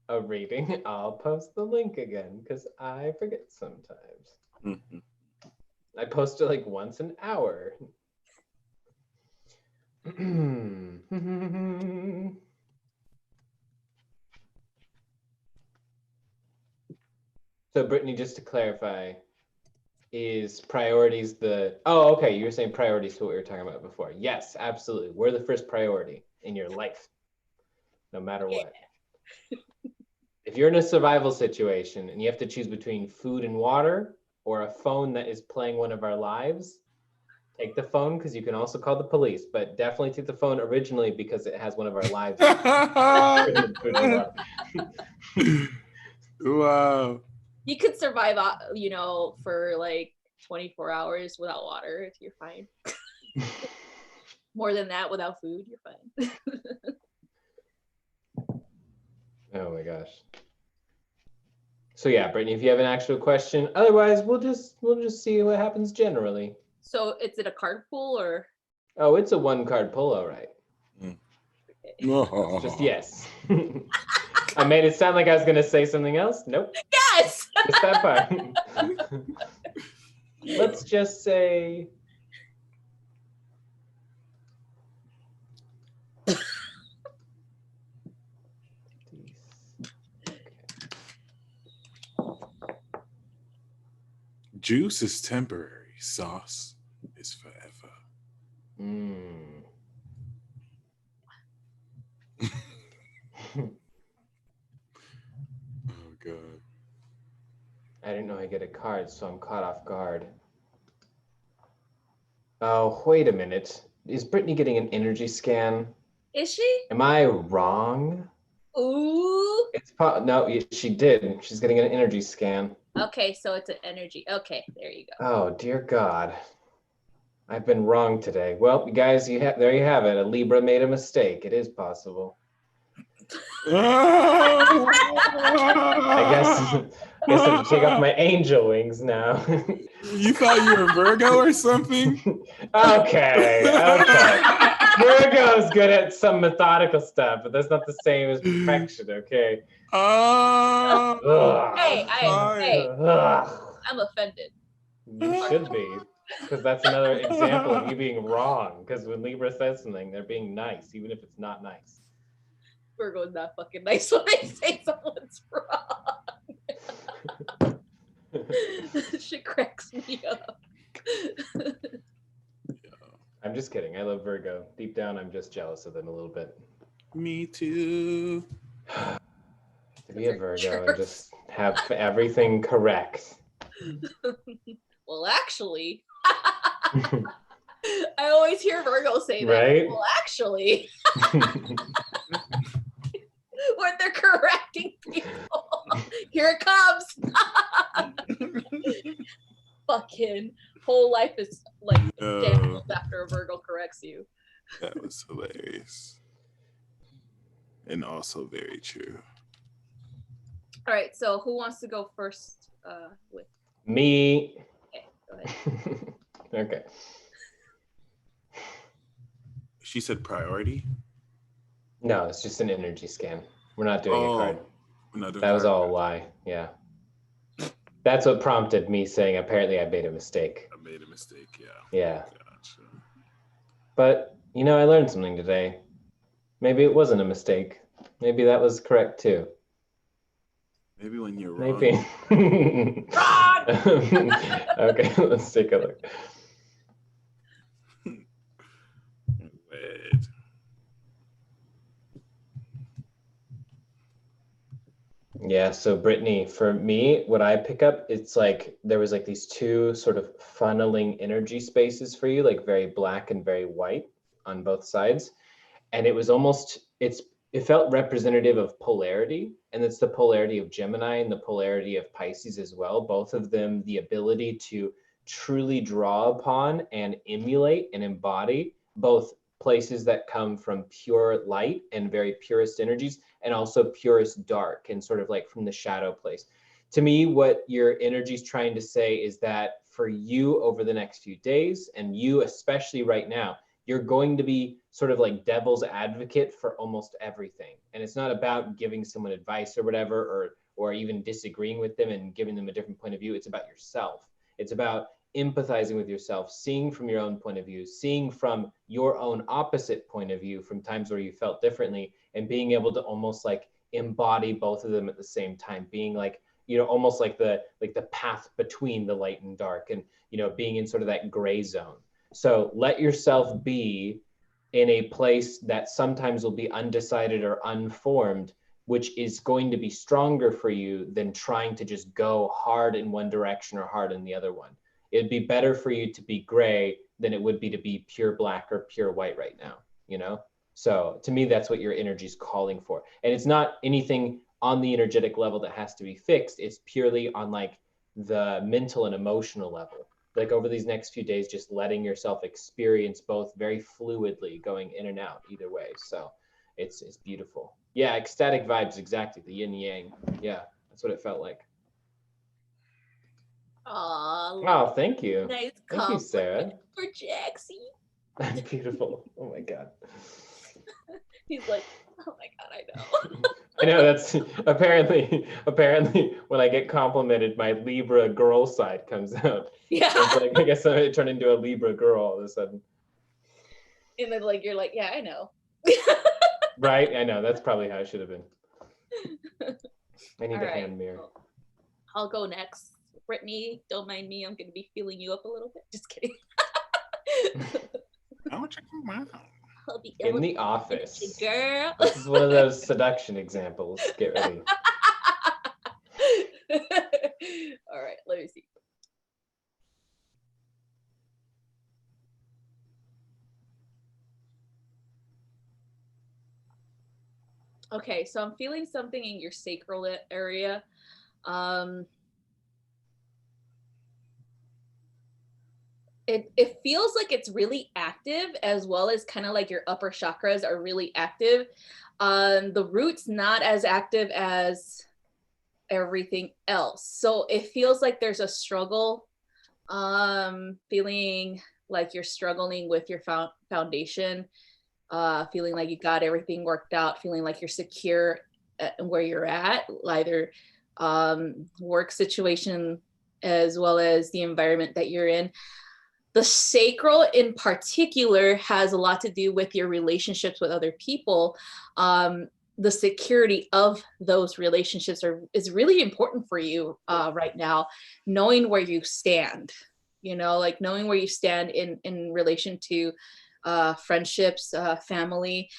a reading, I'll post the link again because I forget sometimes. Mhm. I post it like once an hour. So Brittany, just to clarify, is priorities oh, okay, you were saying priorities to what we were talking about before. Yes, absolutely. We're the first priority in your life, no matter what. If you're in a survival situation and you have to choose between food and water or a phone that is playing one of our lives, take the phone because you can also call the police, but definitely take the phone originally because it has one of our lives. Wow. You could survive, for like 24 hours without water if you're fine. More than that, without food, you're fine. Oh my gosh. So yeah, Brittany, if you have an actual question, otherwise we'll just see what happens generally. So is it a card pull or? Oh, it's a 1-card pull, all right. Oh. Just yes. I made it sound like I was gonna say something else. Nope. Yes. Just that part. Let's just say Juice is temporary. Sauce is forever. Oh God. I didn't know I get a card, so I'm caught off guard. Oh, wait a minute. Is Brittany getting an energy scan? Is she? Am I wrong? Ooh. No, she did. She's getting an energy scan. Okay, so it's an energy. Okay, there you go. Oh, dear God. I've been wrong today. Well, you guys, there you have it. A Libra made a mistake. It is possible. I guess I have to take off my angel wings now. You thought you were Virgo or something? Okay. Virgo's good at some methodical stuff, but that's not the same as perfection, okay? Oh. Hey, Ugh. I'm offended. You should be, because that's another example of you being wrong. Because when Libra says something, they're being nice, even if it's not nice. Virgo's not fucking nice when I say someone's wrong. Shit cracks me up. I'm just kidding. I love Virgo. Deep down, I'm just jealous of them a little bit. Me too. To be a Virgo and just have everything correct. Well, actually, I always hear Virgo say that. Right? Well, actually, when they're correcting people, here it comes. Fucking whole life is like damaged after a Virgo corrects you. That was hilarious. And also very true. All right, so who wants to go first with? Me. Okay, go ahead. Okay. She said priority? No, it's just an energy scan. We're not doing a card. That was all a lie. Yeah. That's what prompted me saying apparently I made a mistake. I made a mistake, yeah. Yeah. Gotcha. But, I learned something today. Maybe it wasn't a mistake. Maybe that was correct too. Maybe when you're wrong. Maybe. Okay, let's take a look. Wait. Yeah, so Brittany, for me, what I pick up, it's like there was like these two sort of funneling energy spaces for you, like very black and very white on both sides. And it was almost, it's it felt representative of polarity, and it's the polarity of Gemini and the polarity of Pisces as well. Both of them, the ability to truly draw upon and emulate and embody both places that come from pure light and very purest energies, and also purest dark and sort of like from the shadow place. To me, what your energy is trying to say is that for you over the next few days, and you especially right now, you're going to be sort of like devil's advocate for almost everything. And it's not about giving someone advice or whatever, or even disagreeing with them and giving them a different point of view. It's about yourself. It's about empathizing with yourself, seeing from your own point of view, seeing from your own opposite point of view from times where you felt differently, and being able to almost like embody both of them at the same time, being like, you know, almost like the path between the light and dark, and, you know, being in sort of that gray zone. So let yourself be in a place that sometimes will be undecided or unformed, which is going to be stronger for you than trying to just go hard in one direction or hard in the other one. It'd be better for you to be gray than it would be to be pure black or pure white right now, you know? So to me, that's what your energy is calling for. And it's not anything on the energetic level that has to be fixed. It's purely on like the mental and emotional level. Like over these next few days, just letting yourself experience both very fluidly, going in and out either way. So it's beautiful. Yeah, ecstatic vibes, exactly. The yin yang. Yeah, that's what it felt like. Oh, thank you. Nice Thank you, Sarah. for Jaxie. Beautiful. Oh my God. He's like, oh my God, I know. I know, that's apparently when I get complimented, my Libra girl side comes out. Yeah. So it's like, I guess I turn into a Libra girl all of a sudden. And then like, you're like, yeah, I know. Right? I know, that's probably how it should have been. I need All a right. hand mirror. I'll go next. Brittany, don't mind me. I'm going to be feeling you up a little bit. Just kidding. Oh, check them out. I'll be In the office. girl. This is one of those seduction examples. Get ready. All right, let me see. Okay, so I'm feeling something in your sacral area. It feels like it's really active, as well as kind of like your upper chakras are really active. The root's not as active as everything else. So it feels like there's a struggle, feeling like you're struggling with your foundation, feeling like you got everything worked out, feeling like you're secure at where you're at, either work situation as well as the environment that you're in. The sacral in particular has a lot to do with your relationships with other people. The security of those relationships is really important for you right now, knowing where you stand, you know, like knowing where you stand in relation to friendships, family,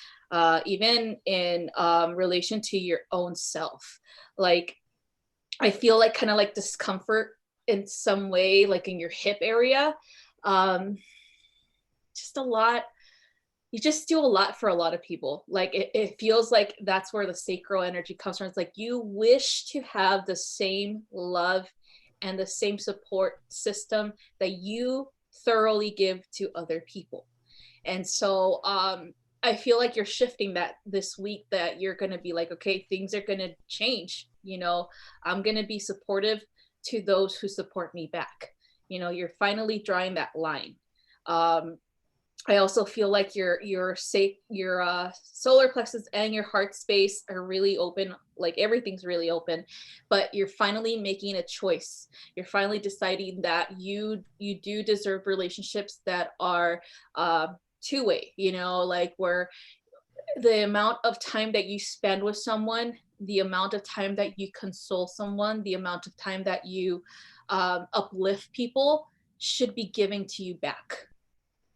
even in relation to your own self. Like, I feel like kind of like discomfort in some way, like in your hip area. Just a lot. You just do a lot for a lot of people. Like it feels like that's where the sacral energy comes from. It's like you wish to have the same love and the same support system that you thoroughly give to other people. And so I feel like you're shifting that this week, that you're going to be like, okay, things are going to change. You know, I'm going to be supportive to those who support me back. You know, you're finally drawing that line. I also feel like your solar plexus and your heart space are really open, like everything's really open, but you're finally making a choice. You're finally deciding that you do deserve relationships that are two-way, you know, like where the amount of time that you spend with someone, the amount of time that you console someone, the amount of time that you uplift people should be giving to you back.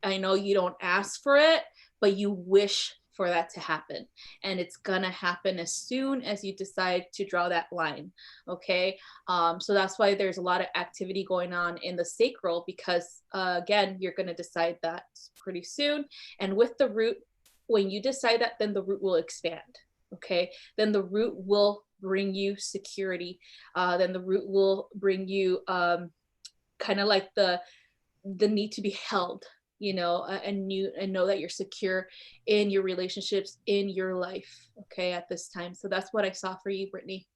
I know you don't ask for it, but you wish for that to happen. And it's gonna happen as soon as you decide to draw that line, okay? So that's why there's a lot of activity going on in the sacral, because again, you're gonna decide that pretty soon. And with the root, when you decide that, then the root will expand. Okay, then the root will bring you security. Then the root will bring you kind of like the need to be held, you know, and know that you're secure in your relationships, in your life, okay, at this time. So that's what I saw for you, Brittany.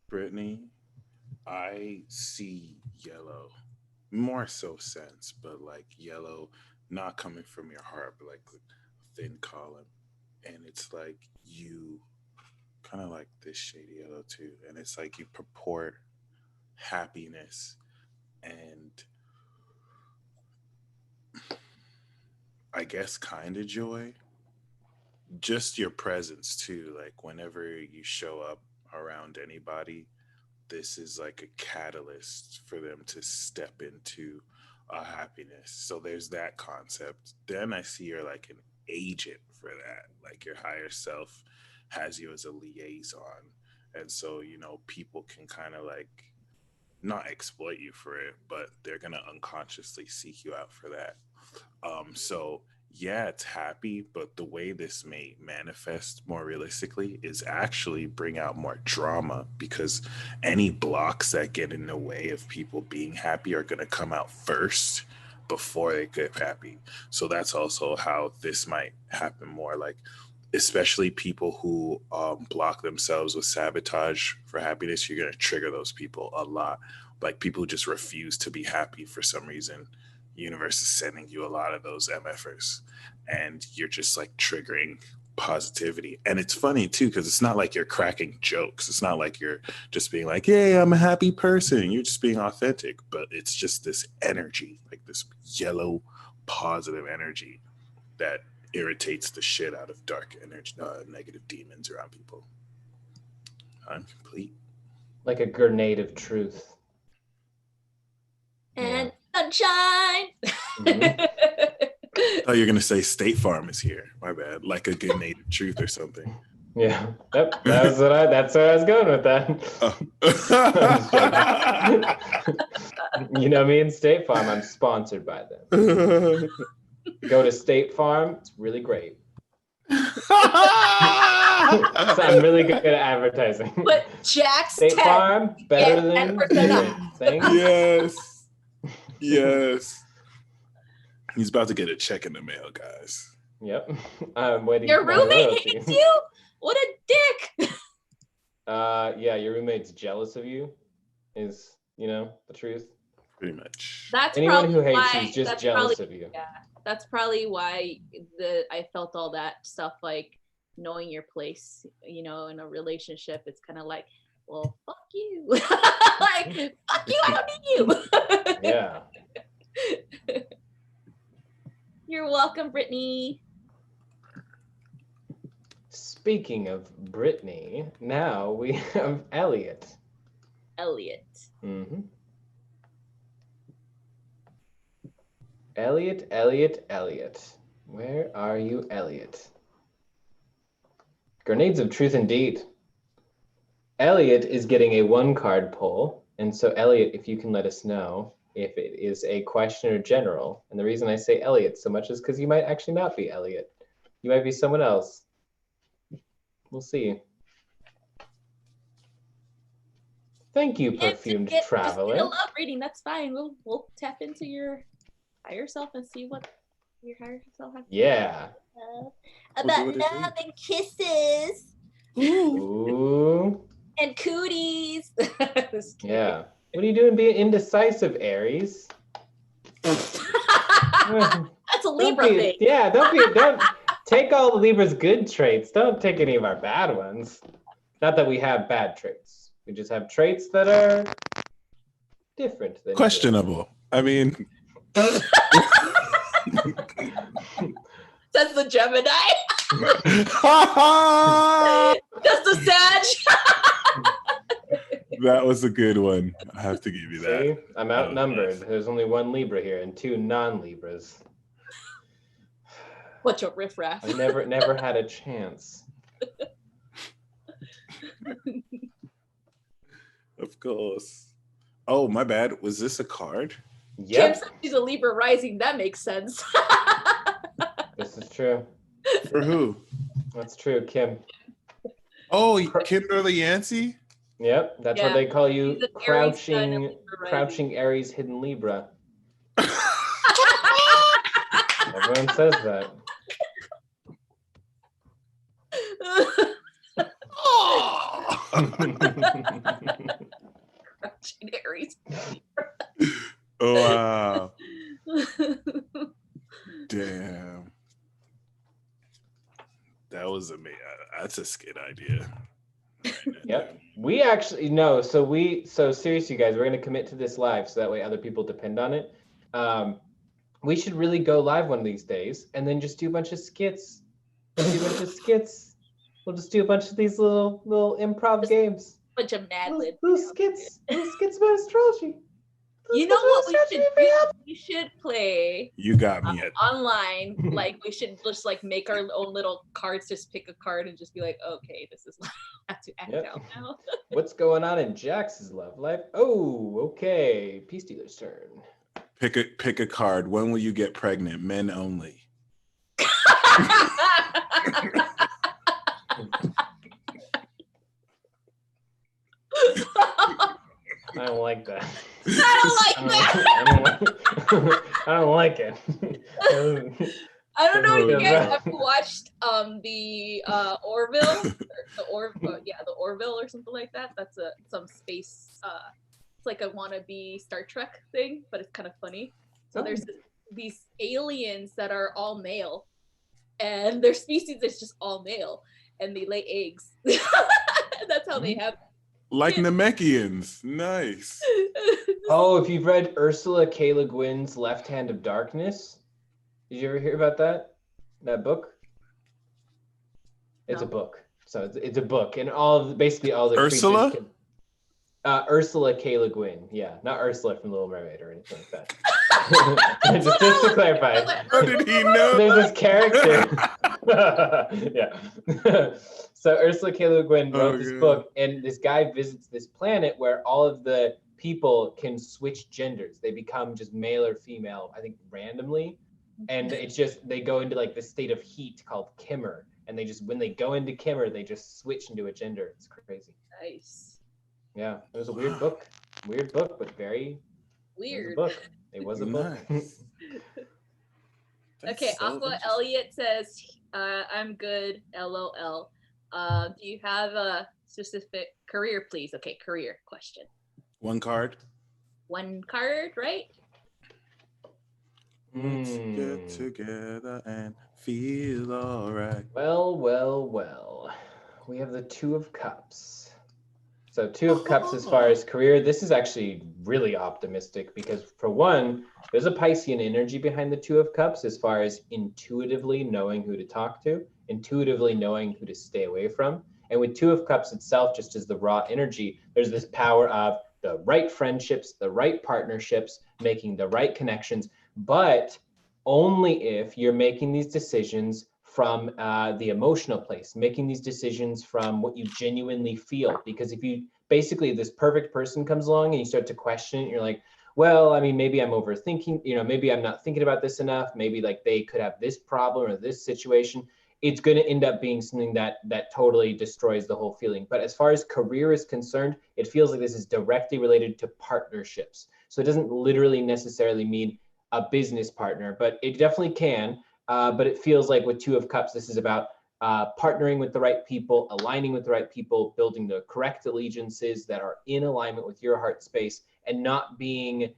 Brittany, I see yellow, more so sense, but like yellow not coming from your heart, but like a thin column. And it's like you kind of like this shady yellow too. And it's like you purport happiness and I guess kind of joy. Just your presence too. Like whenever you show up around anybody, this is like a catalyst for them to step into a happiness. So there's that concept. Then I see you're like an agent for that. Like your higher self has you as a liaison. And so, you know, people can kind of like not exploit you for it, but they're going to unconsciously seek you out for that. So yeah, it's happy, but the way this may manifest more realistically is actually bring out more drama, because any blocks that get in the way of people being happy are going to come out first before they get happy. So that's also how this might happen more, like especially people who block themselves with sabotage for happiness. You're going to trigger those people a lot. Like people who just refuse to be happy for some reason, universe is sending you a lot of those MFers, and you're just like triggering positivity. And it's funny too, because it's not like you're cracking jokes. It's not like you're just being like, "Hey, I'm a happy person." You're just being authentic, but it's just this energy, like this yellow positive energy that irritates the shit out of dark energy, negative demons around people. I'm complete. Like a grenade of truth. And sunshine. Mhm. Oh, you're gonna say State Farm is here. My bad. Like a good native truth or something. Yeah, yep. That's where I was going with that. Oh. You know me and State Farm. I'm sponsored by them. Go to State Farm. It's really great. So I'm really good at advertising. But Jack's State 10. Farm better than 10% off. things. Yes. Yes. He's about to get a check in the mail, guys. Yep. I'm waiting. Your for my roommate royalties. hates you? What a dick. Yeah, your roommate's jealous of you is, the truth. Pretty much. That's Anyone probably who hates why, you is just that's jealous probably, of you. Yeah, that's probably why I felt all that stuff, like knowing your place, in a relationship. It's kind of like, well, fuck you. Like, fuck you, I don't need you. Yeah. You're welcome, Brittany. Speaking of Brittany, now we have Elliot. Elliot. Mm-hmm. Elliot. Where are you, Elliot? Grenades of truth indeed. Elliot is getting a 1-card pull. And so, Elliot, if you can let us know if it is a question or general. And the reason I say Elliot so much is because you might actually not be Elliot. You might be someone else. We'll see. Thank you, perfumed traveler. Just get a love reading. That's fine. We'll tap into your higher self and see what your higher self has to Yeah. about love and kisses. Ooh. And cooties. Yeah. What are you doing being indecisive, Aries? That's a Libra thing. Yeah, don't take all the Libra's good traits. Don't take any of our bad ones. Not that we have bad traits. We just have traits that are different than questionable. I mean, says the Gemini. That's the Sag. That was a good one. I have to give you that. See? I'm outnumbered. There's only 1 Libra here and 2 non-Libras. What's your riffraff? I never had a chance. Of course. Oh, my bad. Was this a card? Yep. Kim said she's a Libra rising. That makes sense. This is true. For who? That's true, Kim. Oh, Kimberly Yancey? Yep, that's Yeah, what they call he's you, an Aries sun and crouching, Libra rising. crouching Aries, hidden Libra. Everyone says that. Crouching Aries. Oh, wow. Damn. That was amazing. That's a skit idea. Yep. We actually no. So seriously, guys, we're gonna commit to this live, so that way other people depend on it. We should really go live one of these days, and then just do a bunch of skits. We'll just do a bunch of these little improv games. Bunch of Mad Lib. Little skits about astrology. You know what we should do? We should play You got me at online. Like we should just like make our own little cards. Just pick a card and just be like, okay, this is what I have to act out now. What's going on in Jax's love life? Oh, okay. Peace dealer's turn. pick a card. When will you get pregnant? Men only. I don't like that. I don't like that. I don't like it. I don't know if you guys have watched the Orville, the Orville or something like that. That's some space. It's like a wannabe Star Trek thing, but it's kind of funny. So there's these aliens that are all male, and their species is just all male, and they lay eggs. That's how they have. Like Namekians. Nice. Oh, if you've read Ursula K. Le Guin's Left Hand of Darkness, did you ever hear about that book? It's a book. So it's a book, and basically all the Ursula? Ursula K. Le Guin. Yeah, not Ursula from Little Mermaid or anything like that. just to clarify. How did he know? There's this character. Yeah. So Ursula K. Le Guin wrote this book, and this guy visits this planet where all of the people can switch genders. They become just male or female, I think randomly. And it's just, they go into like this state of heat called Kimmer. And they just, when they go into Kimmer, they just switch into a gender. It's crazy. Nice. Yeah, it was a weird book. Weird book, but very weird. It was a book. Nice. Okay, Aqua Elliott says, I'm good, LOL. Do you have a specific career, please? Okay, career question. One card. One card, right? Let's get together and feel all right. Well. We have the Two of Cups. So Two of Cups as far as career, this is actually really optimistic because for one, there's a Piscean energy behind the Two of Cups as far as intuitively knowing who to talk to, intuitively knowing who to stay away from. And with Two of Cups itself, just as the raw energy, there's this power of the right friendships, the right partnerships, making the right connections, but only if you're making these decisions from the emotional place, making these decisions from what you genuinely feel. Because if you basically, this perfect person comes along and you start to question it, you're like, well, I mean, maybe I'm overthinking, maybe I'm not thinking about this enough. Maybe like they could have this problem or this situation. It's going to end up being something that totally destroys the whole feeling. But as far as career is concerned, it feels like this is directly related to partnerships. So it doesn't literally necessarily mean a business partner, but it definitely can. But it feels like with Two of Cups, this is about partnering with the right people, aligning with the right people, building the correct allegiances that are in alignment with your heart space, and not being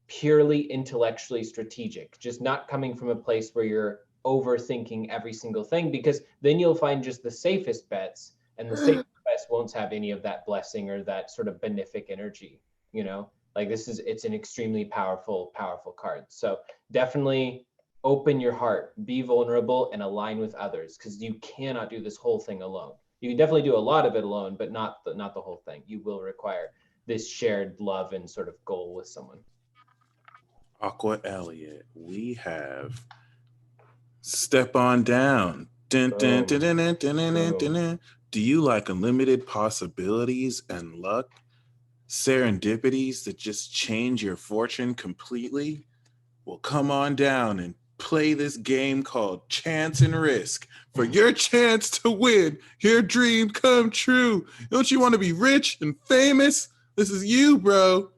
purely intellectually strategic, just not coming from a place where you're overthinking every single thing, because then you'll find just the safest bets, and the safest bets won't have any of that blessing or that sort of benefic energy, like it's an extremely powerful card. So definitely open your heart, be vulnerable, and align with others, because you cannot do this whole thing alone. You can definitely do a lot of it alone, but not the whole thing. You will require this shared love and sort of goal with someone. Aqua Elliott, we have Step On Down. Dun, dun, dun, dun, dun, dun, dun, dun, dun. Do you like unlimited possibilities and luck? Serendipities that just change your fortune completely? Well, come on down and play this game called Chance and Risk for your chance to win your dream come true. Don't you want to be rich and famous? This is you, bro.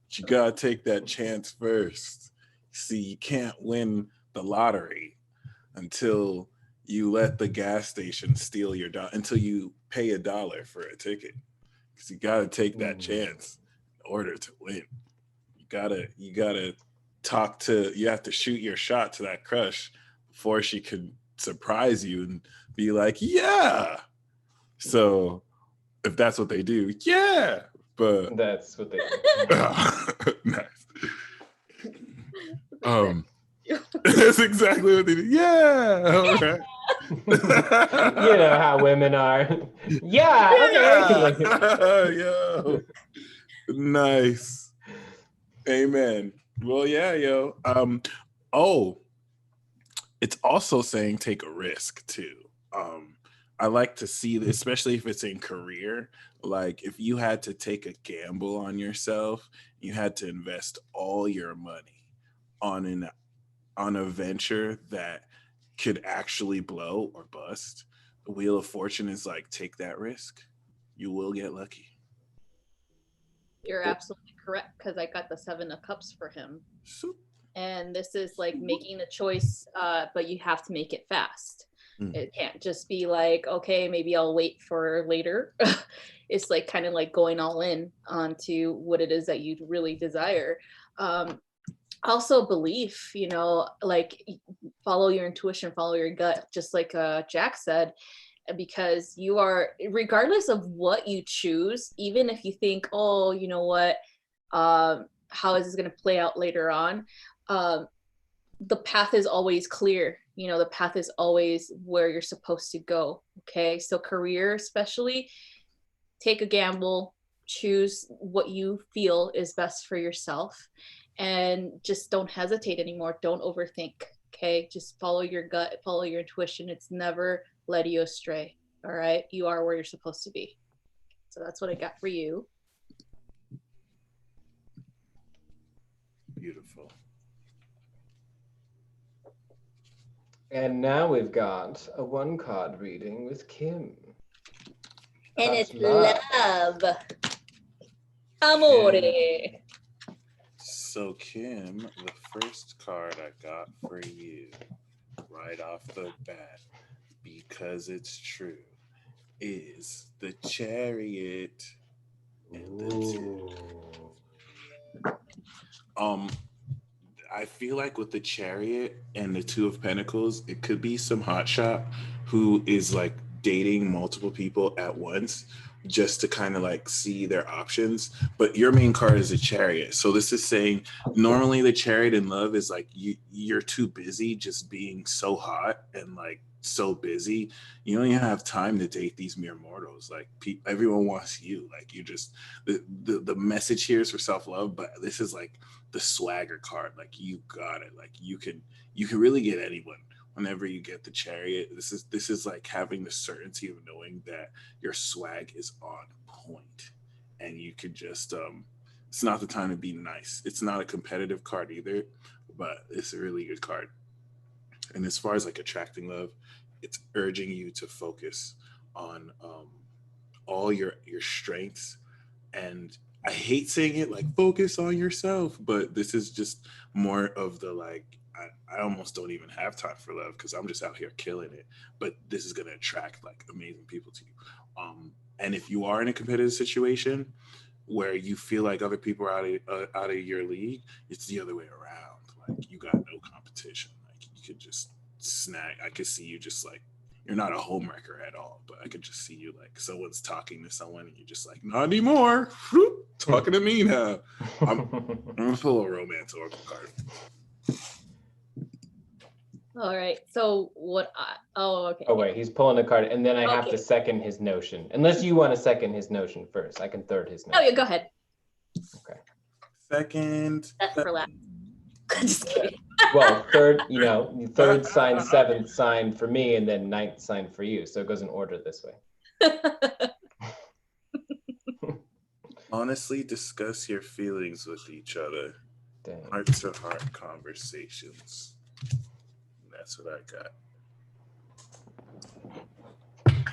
But you gotta take that chance first. See, you can't win the lottery until you let the gas station steal your dollar, until you pay $1 for a ticket. Because you gotta take that chance in order to win. You gotta you have to shoot your shot to that crush before she can surprise you and be like, yeah. So if that's what they do, yeah. But That's what they do. nice. That's exactly what they do. Yeah. All right. You know how women are. Yeah, okay. Yo. Nice. Amen. Well, yeah, yo. It's also saying take a risk too. I like to see this, especially if it's in career. Like if you had to take a gamble on yourself, you had to invest all your money on a venture that could actually blow or bust. The Wheel of Fortune is like, take that risk. You will get lucky. You're absolutely correct, because I got the 7 of Cups for him. And this is like making a choice, but you have to make it fast. It can't just be like, okay, maybe I'll wait for later. It's like kind of like going all in onto what it is that you really desire. Also belief, like follow your intuition, follow your gut, just like Jack said, because you are, regardless of what you choose, even if you think, oh, you know what, how is this going to play out later on? The path is always clear. The path is always where you're supposed to go. Okay. So career, especially, take a gamble, choose what you feel is best for yourself, and just don't hesitate anymore. Don't overthink. Okay. Just follow your gut, follow your intuition. It's never led you astray. All right. You are where you're supposed to be. So that's what I got for you. Beautiful. And now we've got a 1-card reading with Kim. And About it's love. Amore. So Kim, the first card I got for you right off the bat, because it's true, is the Chariot and the Two. I feel like with the Chariot and the Two of Pentacles, it could be some hotshot who is like dating multiple people at once just to kind of like see their options. But your main card is a Chariot. So this is saying normally the Chariot in love is like you're too busy just being so hot and like so busy. You don't even have time to date these mere mortals. Like everyone wants you. Like you just, the message here is for self-love, but this is like the swagger card. Like you got it. Like you can really get anyone whenever you get the Chariot. This is like having the certainty of knowing that your swag is on point, and you could just it's not the time to be nice. It's not a competitive card either, but it's a really good card. And as far as like attracting love, it's urging you to focus on all your strengths. And I hate saying it, like focus on yourself, but this is just more of the like, I almost don't even have time for love because I'm just out here killing it. But this is going to attract like amazing people to you. And if you are in a competitive situation where you feel like other people are out of your league, it's the other way around. Like you got no competition. Like you could just snag. I could see you just like, you're not a homewrecker at all, but I could just see you like someone's talking to someone and you're just like, not anymore. Talking to me now. I'm full of romance oracle card. All right. So what? Okay. Oh wait, he's pulling a card, and then I have to second his notion. Unless you want to second his notion first, I can third his notion. Oh yeah, go ahead. Okay. Second. That's for last. Just kidding. Well, third sign, seventh sign for me, and then ninth sign for you. So it goes in order this way. Honestly, discuss your feelings with each other. Dang. Heart-to-heart conversations. That's what I got.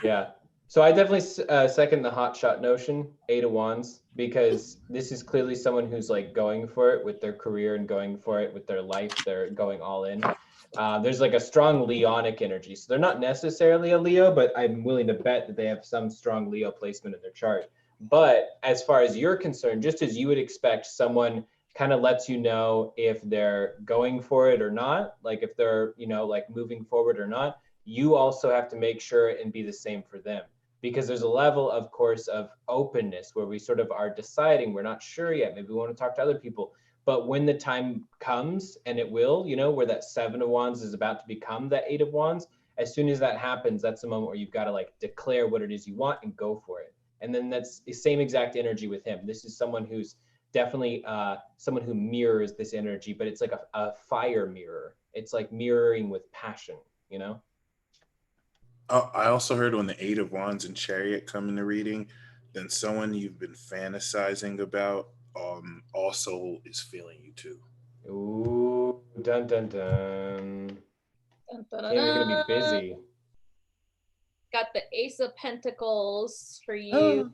Yeah. So I definitely second the hot shot notion, 8 of Wands, because this is clearly someone who's like going for it with their career and going for it with their life. They're going all in. There's like a strong Leonic energy. So they're not necessarily a Leo, but I'm willing to bet that they have some strong Leo placement in their chart. But as far as you're concerned, just as you would expect, someone kind of lets you know if they're going for it or not, like if they're, you know, like moving forward or not. You also have to make sure and be the same for them, because there's a level, of course, of openness where we sort of are deciding, we're not sure yet, maybe we want to talk to other people. But when the time comes, and it will, you know, where that 7 of Wands is about to become that 8 of Wands, as soon as that happens, that's the moment where you've got to like declare what it is you want and go for it. And then that's the same exact energy with him. This is someone who's definitely someone who mirrors this energy, but it's like a fire mirror. It's like mirroring with passion, you know? I also heard when the 8 of Wands and Chariot come into reading, then someone you've been fantasizing about also is feeling you too. Ooh, dun dun dun. Dun, dun, Kim, you're gonna dun. be busy. Got the Ace of Pentacles for you.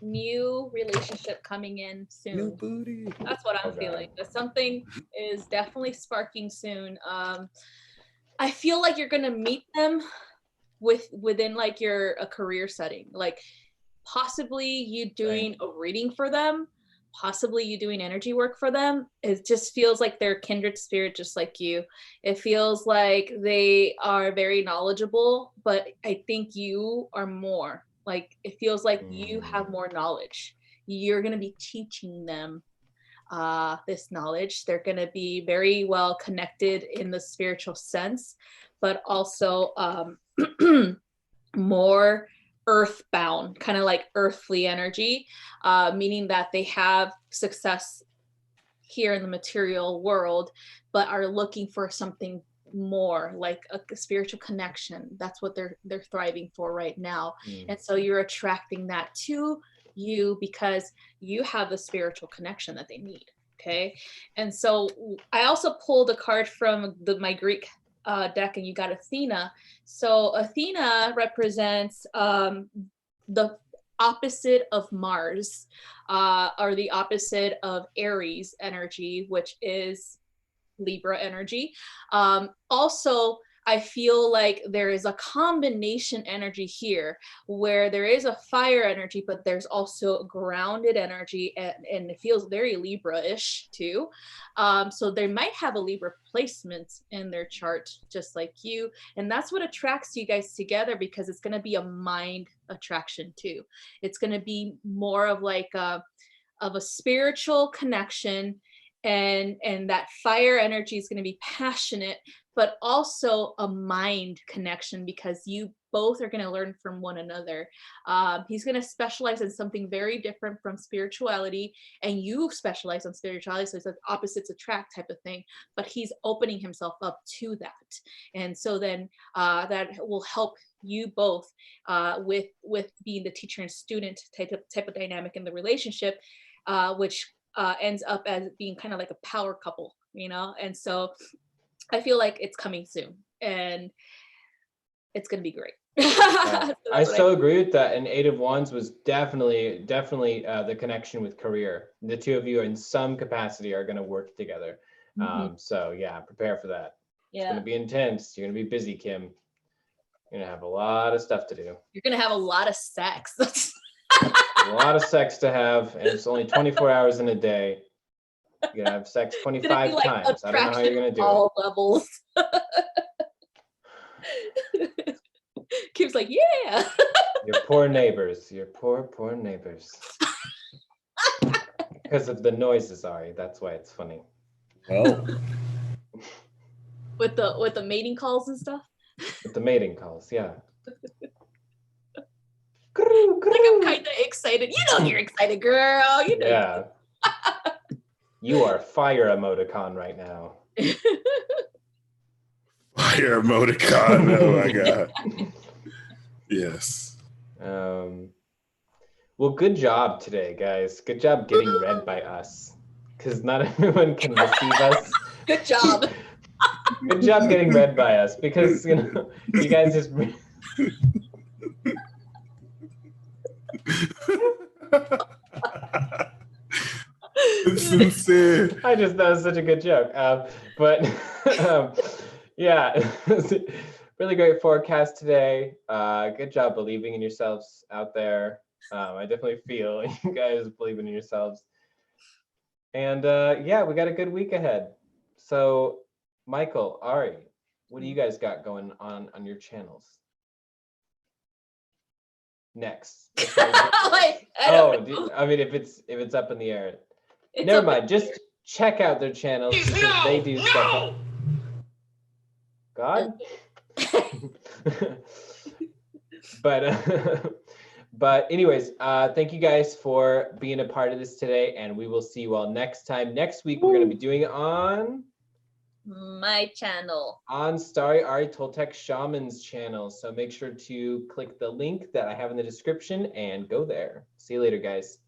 New relationship coming in soon. New booty. That's what I'm Okay. feeling. That something is definitely sparking soon. I feel like you're gonna meet them within like a career setting, like possibly you doing a reading for them, possibly you doing energy work for them. It just feels like they're kindred spirit, just like you. It feels like they are very knowledgeable, but I think you are more. Like it feels like you have more knowledge. You're going to be teaching them this knowledge. They're going to be very well connected in the spiritual sense, but also more earthbound, kind of like earthly energy, meaning that they have success here in the material world, but are looking for something more, like a spiritual connection. That's what they're thriving for right now. And so you're attracting that to you because you have the spiritual connection that they need. Okay. And so I also pulled a card from my Greek deck, and you got Athena. So Athena represents the opposite of Mars, or the opposite of Aries energy, which is Libra energy. Also, I feel like there is a combination energy here where there is a fire energy, but there's also grounded energy, and it feels very Libra-ish too. So they might have a Libra placement in their chart, just like you. And that's what attracts you guys together, because it's going to be a mind attraction too. It's going to be more of like a spiritual connection, and that fire energy is going to be passionate, but also a mind connection, because you both are going to learn from one another. He's going to specialize in something very different from spirituality, and you specialize on spirituality, so it's an opposites attract type of thing, but he's opening himself up to that. And so then that will help you both with being the teacher and student type of dynamic in the relationship, which ends up as being kind of like a power couple, you know? And so I feel like it's coming soon, and it's going to be great. I so agree with that. And 8 of Wands was definitely the connection with career. The two of you in some capacity are going to work together. So yeah, prepare for that. Yeah. It's going to be intense. You're going to be busy, Kim. You're going to have a lot of stuff to do. You're going to have a lot of sex. A lot of sex to have, and it's only 24 hours in a day. You're gonna have sex 25 like times. I don't know how you're gonna do all levels. Kim's like, yeah. Your poor neighbors. Your poor neighbors. Because of the noises, Ari. That's why it's funny. Oh. With the mating calls and stuff. With the mating calls, yeah. Like I'm kind of excited. You know you're excited, girl. You know. Yeah. You are fire emoticon right now. Fire emoticon. Oh my god. Yes. Well, good job today, guys. Good job getting read by us, because not everyone can receive us. Good job. Good job getting read by us, because you guys just. It's sincere. I just that was such a good joke. But yeah, really great forecast today. Good job believing in yourselves out there. I definitely feel you guys believing in yourselves. And yeah, we got a good week ahead. So, Michael, Ari, what do you guys got going on your channels? Next. Like, I mean, if it's up in the air, never mind. Just check out their channels because they do stuff. God. But anyways, thank you guys for being a part of this today, and we will see you all next time. Next week we're going to be doing it on my channel, on Starry Ari Toltec Shaman's channel. So make sure to click the link that I have in the description and go there. See you later, guys.